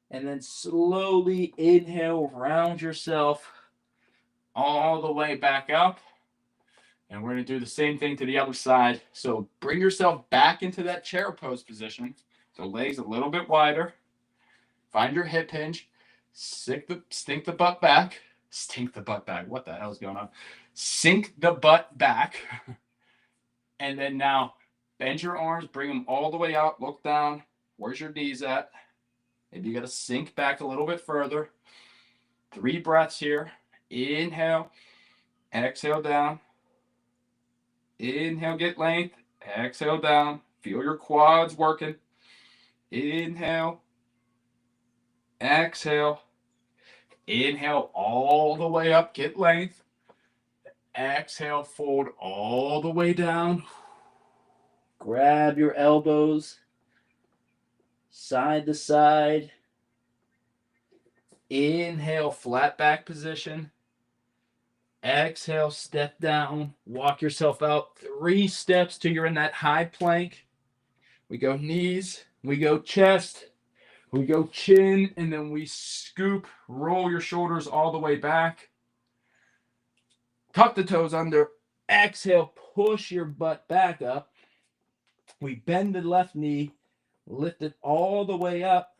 And then slowly inhale, round yourself all the way back up. And we're going to do the same thing to the other side. So bring yourself back into that chair pose position. So legs a little bit wider. Find your hip hinge. Stink the butt back. Stink the butt back. What the hell is going on? Sink the butt back. And then now bend your arms. Bring them all the way out. Look down. Where's your knees at? Maybe you got to sink back a little bit further. 3 breaths here. Inhale. Exhale down. Inhale, get length. Exhale down. Feel your quads working. Inhale. Exhale. Inhale all the way up. Get length. Exhale, fold all the way down. Grab your elbows. Side to side. Inhale, flat back position. Exhale, step down, walk yourself out 3 steps till you're in that high plank. We go knees, we go chest, We go chin, and then we scoop, roll your shoulders all the way back. Tuck the toes under. Exhale, push your butt back up. We bend the left knee, lift it all the way up.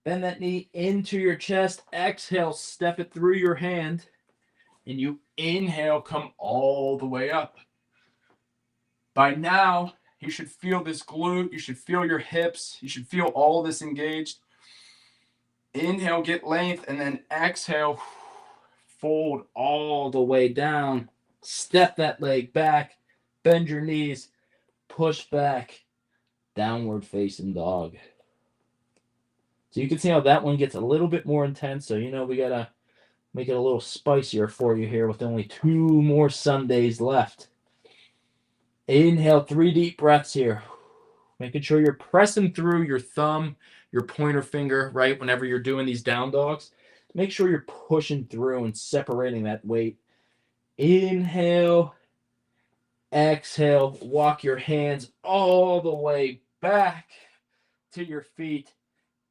Bend that knee into your chest. Exhale, step it through your hand. And you inhale, come all the way up. By now, you should feel this glute. You should feel your hips. You should feel all this engaged. Inhale, get length, and then exhale, fold all the way down. Step that leg back. Bend your knees. Push back. Downward facing dog. So you can see how that one gets a little bit more intense. So, we got to make it a little spicier for you here with only 2 more Sundays left. Inhale, 3 deep breaths here. Making sure you're pressing through your thumb, your pointer finger, right? Whenever you're doing these down dogs, make sure you're pushing through and separating that weight. Inhale, exhale, walk your hands all the way back to your feet.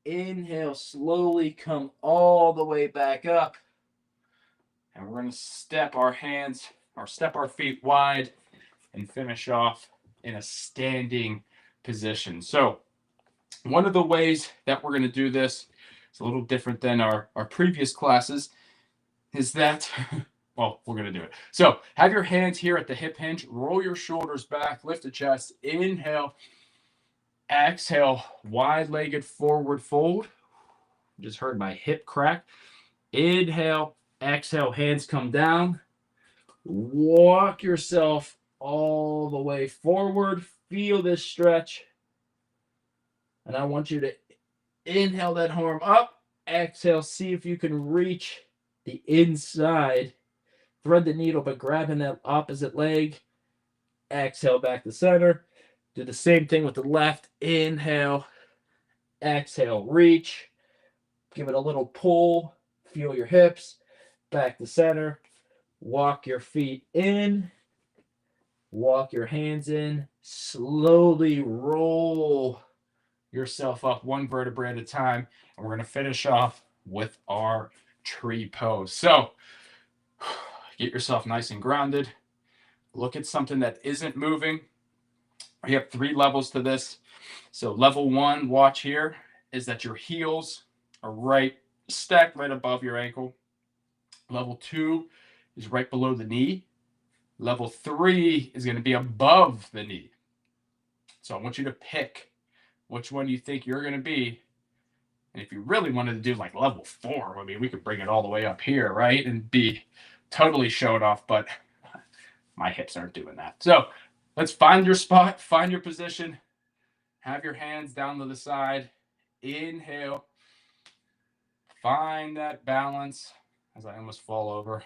Inhale, slowly come all the way back up. And we're going to step our feet wide and finish off in a standing position. So one of the ways that we're going to do this, it's a little different than our previous classes, is that, well, we're going to do it. So have your hands here at the hip hinge, roll your shoulders back, lift the chest, inhale, exhale, wide-legged forward fold. Just heard my hip crack. Inhale, exhale, hands come down. Walk yourself all the way forward. Feel this stretch. And I want you to inhale that arm up. Exhale, see if you can reach the inside. Thread the needle by grabbing that opposite leg. Exhale, back to center. Do the same thing with the left. Inhale, exhale, reach. Give it a little pull. Feel your hips. Back to center. Walk your feet in. Walk your hands in. Slowly roll yourself up 1 vertebrae at a time. And we're going to finish off with our tree pose. So get yourself nice and grounded. Look at something that isn't moving. We have 3 levels to this. So level 1, watch here, is that your heels are stacked right above your ankle. Level 2 is right below the knee. Level 3 is going to be above the knee. So I want you to pick which one you think you're going to be. And if you really wanted to do like level 4, I mean, we could bring it all the way up here, right? And be totally showed off, but my hips aren't doing that. So let's find your spot, find your position. Have your hands down to the side. Inhale. Find that balance as I almost fall over.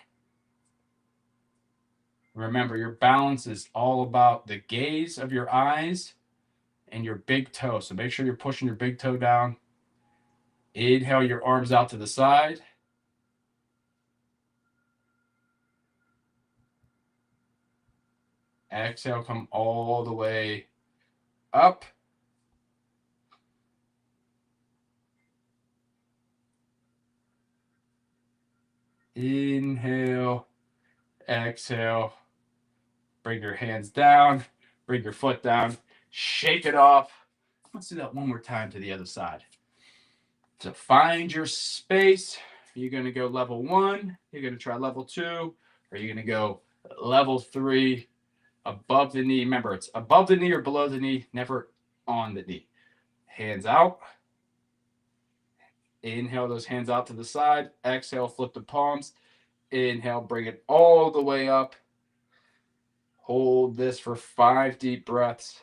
Remember, your balance is all about the gaze of your eyes and your big toe. So make sure you're pushing your big toe down. Inhale your arms out to the side. Exhale, come all the way up. Inhale, exhale. Bring your hands down, bring your foot down, shake it off. Let's do that one more time to the other side. So find your space. You're going to go level 1, you're going to try level 2, or you're going to go level 3, above the knee. Remember, it's above the knee or below the knee, never on the knee. Hands out. Inhale those hands out to the side. Exhale, flip the palms. Inhale, bring it all the way up. Hold this for 5 deep breaths.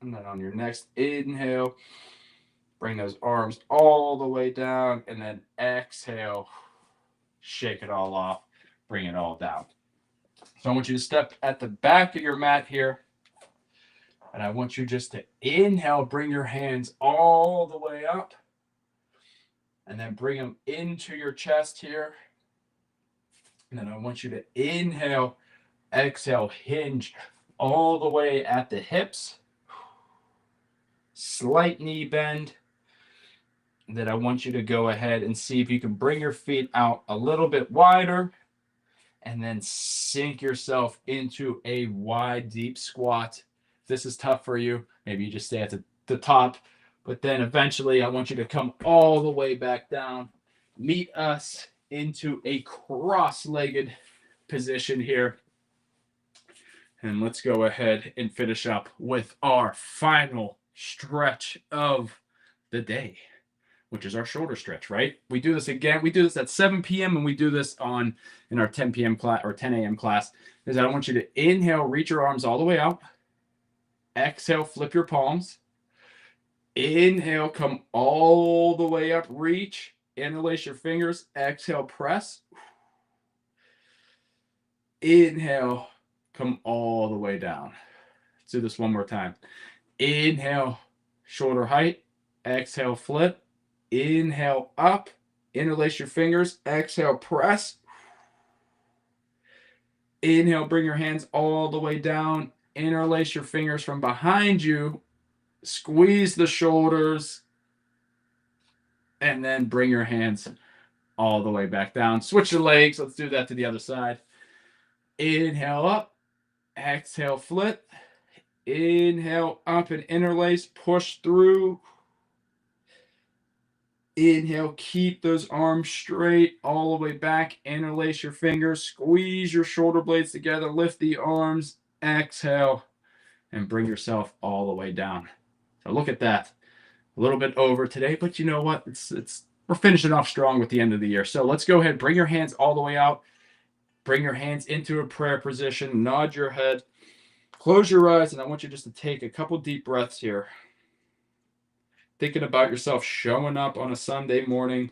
And then on your next inhale, bring those arms all the way down. And then exhale, shake it all off, bring it all down. So I want you to step at the back of your mat here. And I want you just to inhale, bring your hands all the way up. and then bring them into your chest here. And then I want you to inhale, exhale, hinge all the way at the hips. Slight knee bend. Then I want you to go ahead and see if you can bring your feet out a little bit wider and then sink yourself into a wide, deep squat. If this is tough for you, maybe you just stay at the top, but then eventually I want you to come all the way back down. Meet us into a cross-legged position here. And let's go ahead and finish up with our final stretch of the day, which is our shoulder stretch, right? We do this again. We do this at 7 p.m. and we do this in our 10 p.m. class or 10 a.m. class. Is I want you to inhale, reach your arms all the way out. Exhale, flip your palms. Inhale, come all the way up, reach. Interlace your fingers. Exhale, press. Inhale, come all the way down. Let's do this one more time. Inhale, shoulder height. Exhale, flip. Inhale, up. Interlace your fingers. Exhale, press. Inhale, bring your hands all the way down. Interlace your fingers from behind you. Squeeze the shoulders. And then bring your hands all the way back down. Switch your legs. Let's do that to the other side. Inhale up. Exhale, flip. Inhale up and interlace. Push through. Inhale, keep those arms straight all the way back. Interlace your fingers. Squeeze your shoulder blades together. Lift the arms. Exhale. And bring yourself all the way down. So look at that. A little bit over today, but you know what? We're finishing off strong with the end of the year. So let's go ahead. Bring your hands all the way out. Bring your hands into a prayer position. Nod your head. Close your eyes, and I want you just to take a couple deep breaths here. Thinking about yourself showing up on a Sunday morning.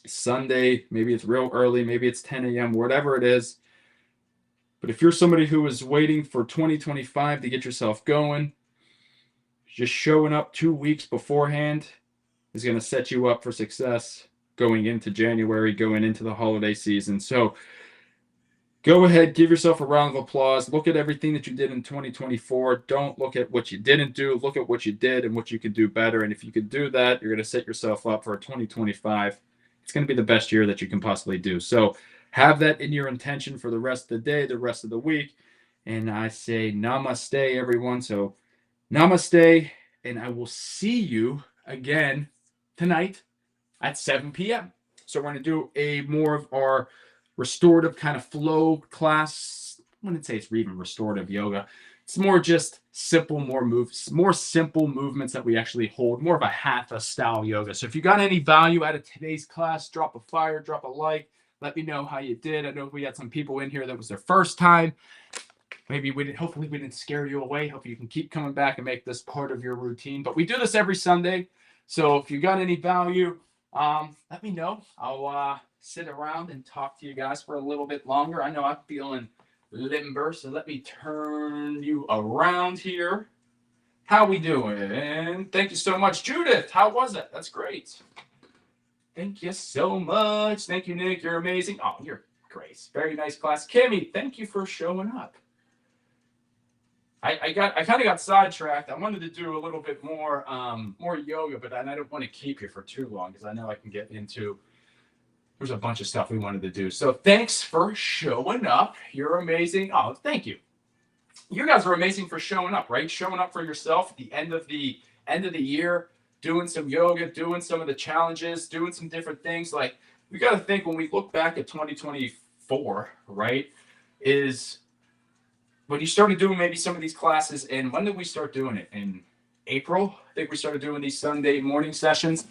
Sunday, maybe it's real early, maybe it's 10 a.m., whatever it is. But if you're somebody who is waiting for 2025 to get yourself going, just showing up 2 weeks beforehand is going to set you up for success going into January, going into the holiday season. So go ahead, give yourself a round of applause. Look at everything that you did in 2024. Don't look at what you didn't do. Look at what you did and what you could do better. And if you could do that, you're going to set yourself up for 2025. It's going to be the best year that you can possibly do. So have that in your intention for the rest of the day, the rest of the week. And I say namaste, everyone. So namaste, and I will see you again tonight at 7 p.m. So we're going to do a more of our restorative kind of flow class. I wouldn't say it's even restorative yoga. It's more just simple, more simple movements that we actually hold, more of a hatha style yoga. So if you got any value out of today's class, drop a fire, drop a like. Let me know how you did. I know we had some people in here that was their first time. Hopefully we didn't scare you away. Hope you can keep coming back and make this part of your routine. But we do this every Sunday. So if you got any value, let me know. I'll sit around and talk to you guys for a little bit longer. I know I'm feeling limber, so let me turn you around here. How we doing? Thank you so much, Judith. How was it? That's great. Thank you so much. Thank you, Nick. You're amazing. Oh, you're great. Very nice class. Kimmy, thank you for showing up. I kind of got sidetracked. I wanted to do a little bit more yoga, but I don't want to keep you for too long because I know I can get into. There's a bunch of stuff we wanted to do. So thanks for showing up. You're amazing. Oh, thank you. You guys are amazing for showing up, right? Showing up for yourself at the end of the year, doing some yoga, doing some of the challenges, doing some different things. Like we got to think when we look back at 2024, right? Is when you started doing maybe some of these classes, and when did we start doing it? In April, I think we started doing these Sunday morning sessions.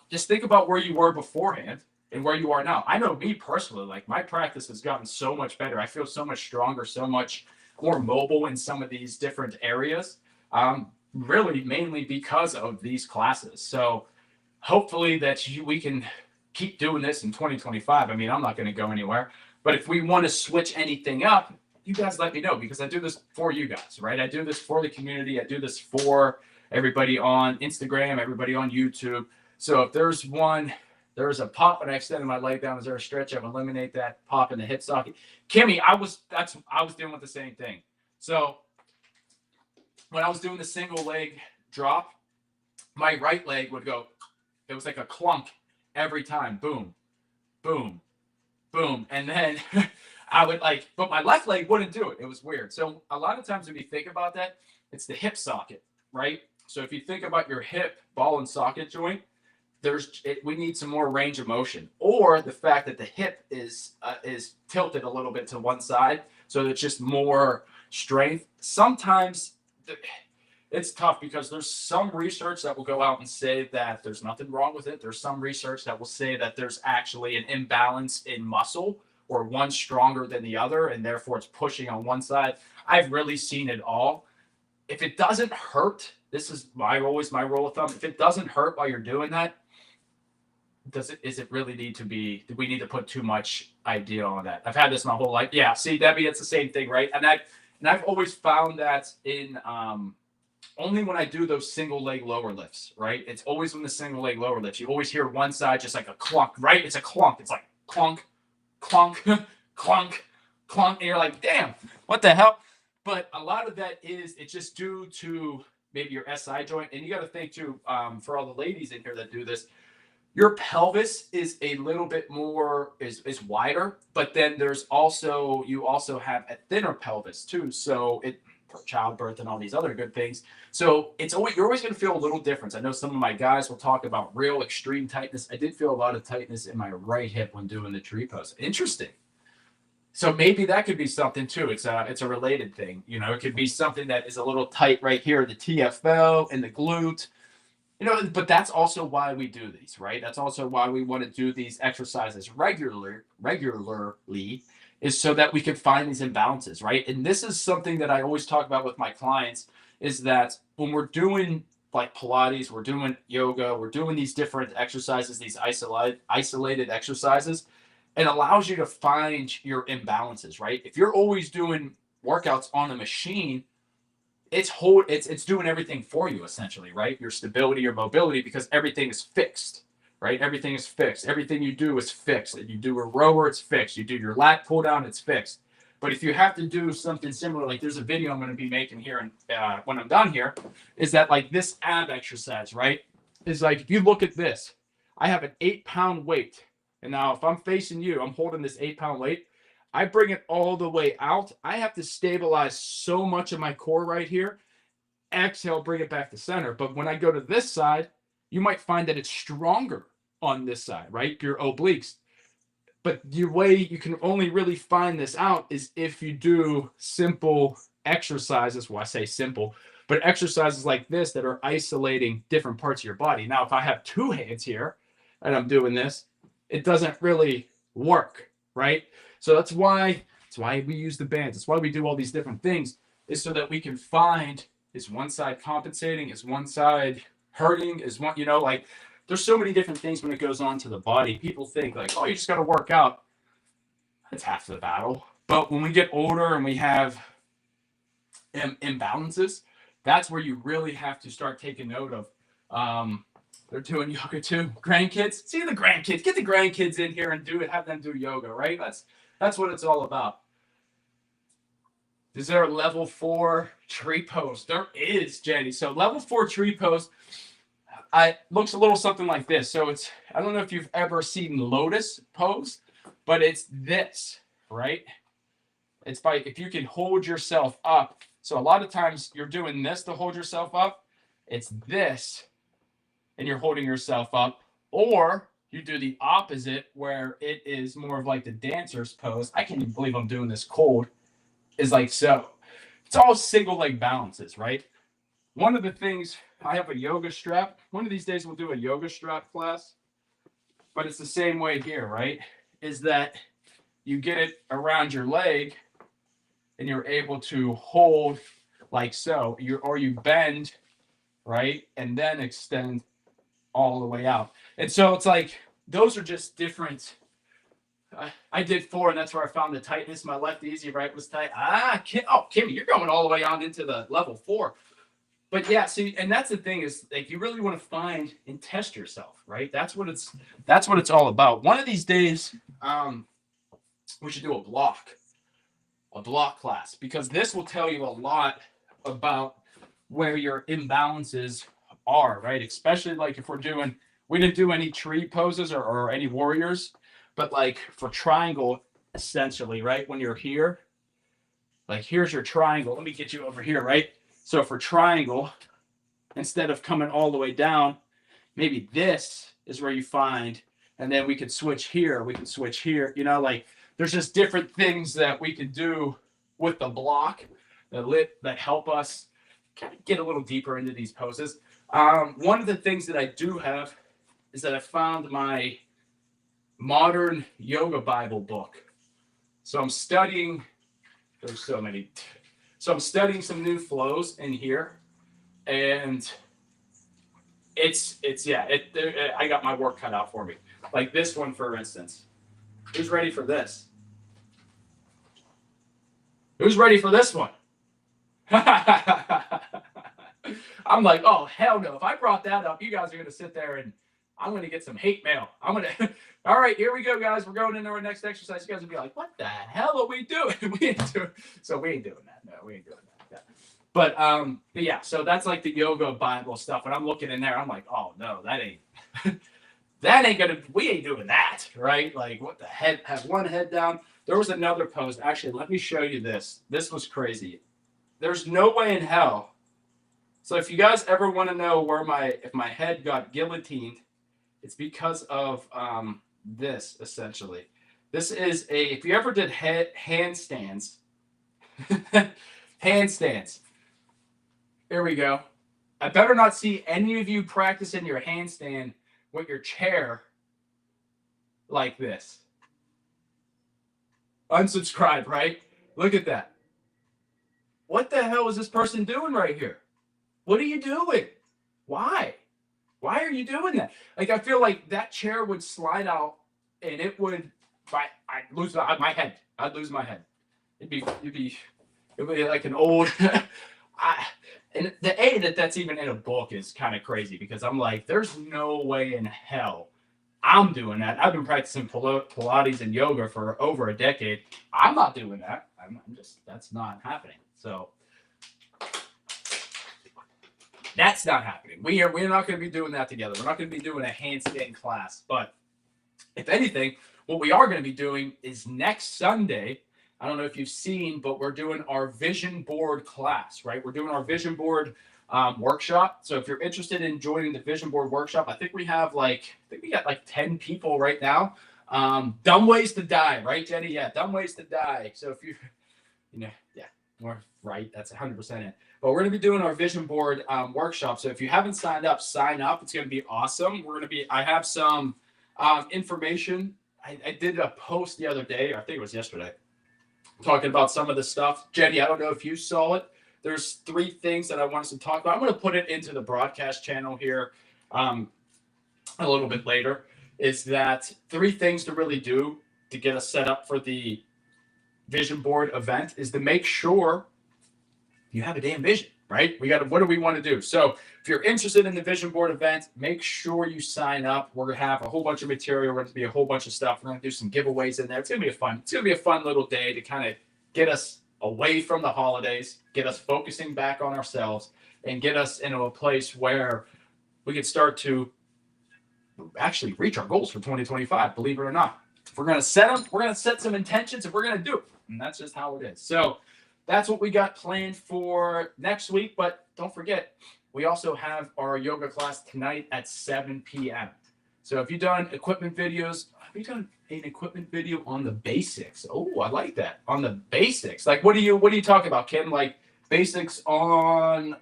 Just think about where you were beforehand and where you are now. I know me personally, like my practice has gotten so much better. I feel so much stronger, so much more mobile in some of these different areas, really mainly because of these classes. So hopefully that we can keep doing this in 2025. I mean, I'm not going to go anywhere, but if we want to switch anything up, you guys let me know because I do this for you guys, right? I do this for the community. I do this for everybody on Instagram, everybody on YouTube. So if there's a pop and I extended my leg down, is there a stretch? I would eliminate that pop in the hip socket. Kimmy, I was dealing with the same thing. So when I was doing the single leg drop, my right leg would go, it was like a clunk every time. Boom, boom, boom. And then I would but my left leg wouldn't do it. It was weird. So a lot of times if you think about that, it's the hip socket, right? So if you think about your hip ball and socket joint, we need some more range of motion, or the fact that the hip is tilted a little bit to one side, so it's just more strength. Sometimes it's tough because there's some research that will go out and say that there's nothing wrong with it. There's some research that will say that there's actually an imbalance in muscle, or one stronger than the other, and therefore it's pushing on one side. I've really seen it all. If it doesn't hurt, this is always my rule of thumb. If it doesn't hurt while you're doing that, is it really need to be? Do we need to put too much idea on that? I've had this my whole life. Yeah, see, Debbie, it's the same thing, right? And I've always found that in only when I do those single leg lower lifts, right? It's always when the single leg lower lifts. You always hear one side just like a clunk, right? It's a clunk. It's like clunk, clunk, clunk, clunk, and you're like, damn, what the hell? But a lot of that it's just due to maybe your SI joint, and you got to think too, for all the ladies in here that do this, your pelvis is a little bit more is wider, but then you also have a thinner pelvis too. So for childbirth and all these other good things. So you're always going to feel a little difference. I know some of my guys will talk about real extreme tightness. I did feel a lot of tightness in my right hip when doing the tree pose. Interesting. So maybe that could be something too. It's a related thing. It could be something that is a little tight right here, the TFL and the glute. But that's also why we do these, right? That's also why we want to do these exercises regularly, is so that we can find these imbalances, right? And this is something that I always talk about with my clients, is that when we're doing like Pilates, we're doing yoga, we're doing these different exercises, these isolated exercises, it allows you to find your imbalances, right? If you're always doing workouts on a machine, it's doing everything for you essentially, right? Your stability, your mobility, because everything is fixed, right? Everything is fixed. Everything you do is fixed. If you do a rower, it's fixed. You do your lat pull down, it's fixed. But if you have to do something similar, like there's a video I'm going to be making here, and when I'm done here, is that like this ab exercise, right? Is like, if you look at this, I have an 8-pound weight, and now if I'm facing you, I'm holding this 8-pound weight. I bring it all the way out. I have to stabilize so much of my core right here. Exhale, bring it back to center. But when I go to this side, you might find that it's stronger on this side, right? Your obliques. But the way you can only really find this out is if you do simple exercises. Well, I say simple, but exercises like this that are isolating different parts of your body. Now, if I have two hands here and I'm doing this, it doesn't really work, right? So that's why we use the bands. That's why we do all these different things, is so that we can find, is one side compensating, is one side hurting, is one, there's so many different things when it goes on to the body. People think like, oh, you just got to work out. That's half the battle. But when we get older and we have imbalances, that's where you really have to start taking note of. They're doing yoga too. Grandkids, see the grandkids. Get the grandkids in here and do it. Have them do yoga, right? That's what it's all about. Is there a level 4 tree pose? There is, Jenny. So level 4 tree pose, looks a little something like this. So I don't know if you've ever seen lotus pose, but it's this, right? It's if you can hold yourself up. So a lot of times you're doing this to hold yourself up. It's this, and you're holding yourself up. Or you do the opposite, where it is more of like the dancer's pose. I can't even believe I'm doing this cold. Is like so. It's all single leg balances, right? One of the things, I have a yoga strap. One of these days we'll do a yoga strap class. But it's the same way here, right? Is that you get it around your leg and you're able to hold like so. Or you bend, right? And then extend all the way out. And so it's like, those are just different. I did 4, and that's where I found the tightness. My left easy, right was tight. Kimmy, you're going all the way on into the level 4. But yeah, see, and that's the thing is like you really want to find and test yourself, right? That's what it's all about. One of these days, we should do a block class, because this will tell you a lot about where your imbalances are, right? Especially like if we didn't do any tree poses or any warriors, but like for triangle, essentially, right? When you're here, like here's your triangle. Let me get you over here, right? So for triangle, instead of coming all the way down, maybe this is where you find, and then we could switch here, like there's just different things that we could do with the block that help us kind of get a little deeper into these poses. One of the things that I do have is that I found my modern yoga Bible book. So I'm studying, there's so many. So I'm studying some new flows in here, and I got my work cut out for me. Like this one, for instance. Who's ready for this? Who's ready for this one? I'm like, oh, hell no. If I brought that up, you guys are going to sit there and I'm going to get some hate mail. All right, here we go, guys. We're going into our next exercise. You guys will be like, what the hell are we doing? We ain't doing that. No, we ain't doing that. Yeah. But yeah, so that's like the yoga Bible stuff. When I'm looking in there, I'm like, oh no, that ain't we ain't doing that, right? Like what the head, have one head down. There was another pose. Actually, let me show you this. This was crazy. There's no way in hell. So if you guys ever want to know if my head got guillotined, it's because of this, essentially. This is if you ever did handstands, handstands. Here we go. I better not see any of you practicing your handstand with your chair like this. Unsubscribe, right? Look at that. What the hell is this person doing right here? What are you doing? Why? Why are you doing that? Like, I feel like that chair would slide out and I'd lose my head. I'd lose my head. It'd be like an old, and that's even in a book is kind of crazy, because I'm like, there's no way in hell I'm doing that. I've been practicing Pilates and yoga for over a decade. I'm not doing that. That's not happening. So that's not happening. We're not going to be doing that together. We're not going to be doing a handstand class. But if anything, what we are going to be doing is next Sunday. I don't know if you've seen, but we're doing our vision board class, right? We're doing our vision board workshop. So if you're interested in joining the vision board workshop, I think we got like 10 people right now. Dumb ways to die, right, Jenny? Yeah, dumb ways to die. So if we're right. That's 100% it. But we're going to be doing our vision board workshop. So if you haven't signed up, sign up. It's going to be awesome. I have some information. I did a post the other day, or I think it was yesterday, talking about some of the stuff. Jenny, I don't know if you saw it. There's 3 things that I want us to talk about. I'm going to put it into the broadcast channel here a little bit later. Is that 3 things to really do to get us set up for the vision board event is to make sure you have a damn vision, right? What do we want to do? So if you're interested in the vision board event, make sure you sign up. We're going to have a whole bunch of material. We're going to be a whole bunch of stuff. We're going to do some giveaways in there. It's going to be a fun little day to kind of get us away from the holidays, get us focusing back on ourselves, and get us into a place where we can start to actually reach our goals for 2025, believe it or not. If we're going to set them, we're going to set some intentions, and we're going to do it. And that's just how it is. So that's what we got planned for next week. But don't forget, we also have our yoga class tonight at 7 p.m. So if you've done equipment videos, have you done an equipment video on the basics? Oh, I like that. On the basics. Like, what are you talking about, Kim? Like basics on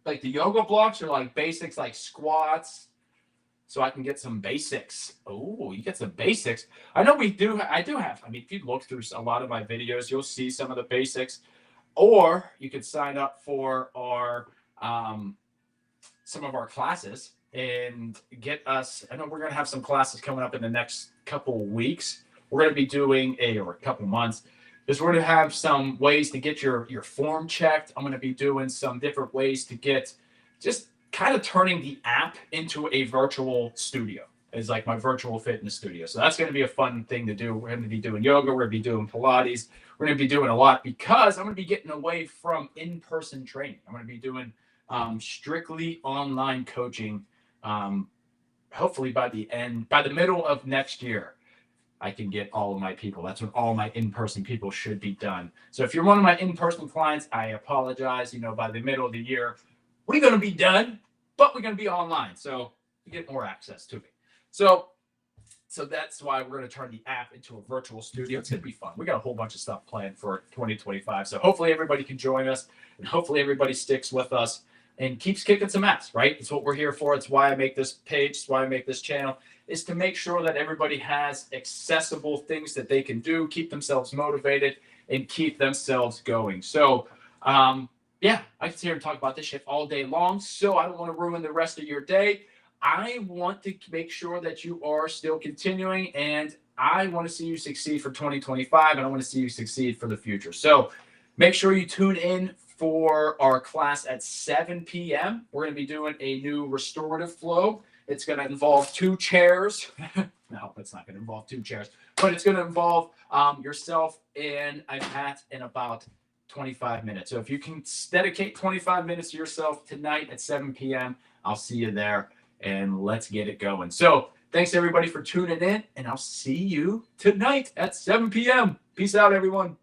like the yoga blocks, or like basics like squats, so I can get some basics. Oh, you get some basics. I know I do have. I mean, if you look through a lot of my videos, you'll see some of the basics. Or you could sign up for our some of our classes and get us. I know we're going to have some classes coming up in the next couple weeks. We're going to be doing or a couple months, is we're going to have some ways to get your form checked. I'm going to be doing some different ways to get just kind of turning the app into a virtual studio. It's like my virtual fitness studio. So that's going to be a fun thing to do. We're going to be doing yoga. We're going to be doing Pilates. We're going to be doing a lot because I'm going to be getting away from in-person training. I'm going to be doing strictly online coaching. Hopefully by the middle of next year, I can get all of my people. That's when all my in-person people should be done. So if you're one of my in-person clients, I apologize. By the middle of the year, we're going to be done, but we're going to be online. So you get more access to me. So that's why we're going to turn the app into a virtual studio. It's going to be fun. We got a whole bunch of stuff planned for 2025. So hopefully everybody can join us, and hopefully everybody sticks with us and keeps kicking some ass, right? It's what we're here for. It's why I make this page. It's why I make this channel, is to make sure that everybody has accessible things that they can do, keep themselves motivated, and keep themselves going. So, yeah, I can sit here and talk about this shit all day long. So I don't want to ruin the rest of your day. I want to make sure that you are still continuing, and I want to see you succeed for 2025, and I want to see you succeed for the future. So make sure you tune in for our class at 7 p.m. We're going to be doing a new restorative flow. It's going to involve 2 chairs. No, it's not going to involve 2 chairs, but it's going to involve yourself and a mat in about 25 minutes. So if you can dedicate 25 minutes to yourself tonight at 7 p.m., I'll see you there, and let's get it going. So thanks everybody for tuning in, and I'll see you tonight at 7 p.m. Peace out, everyone.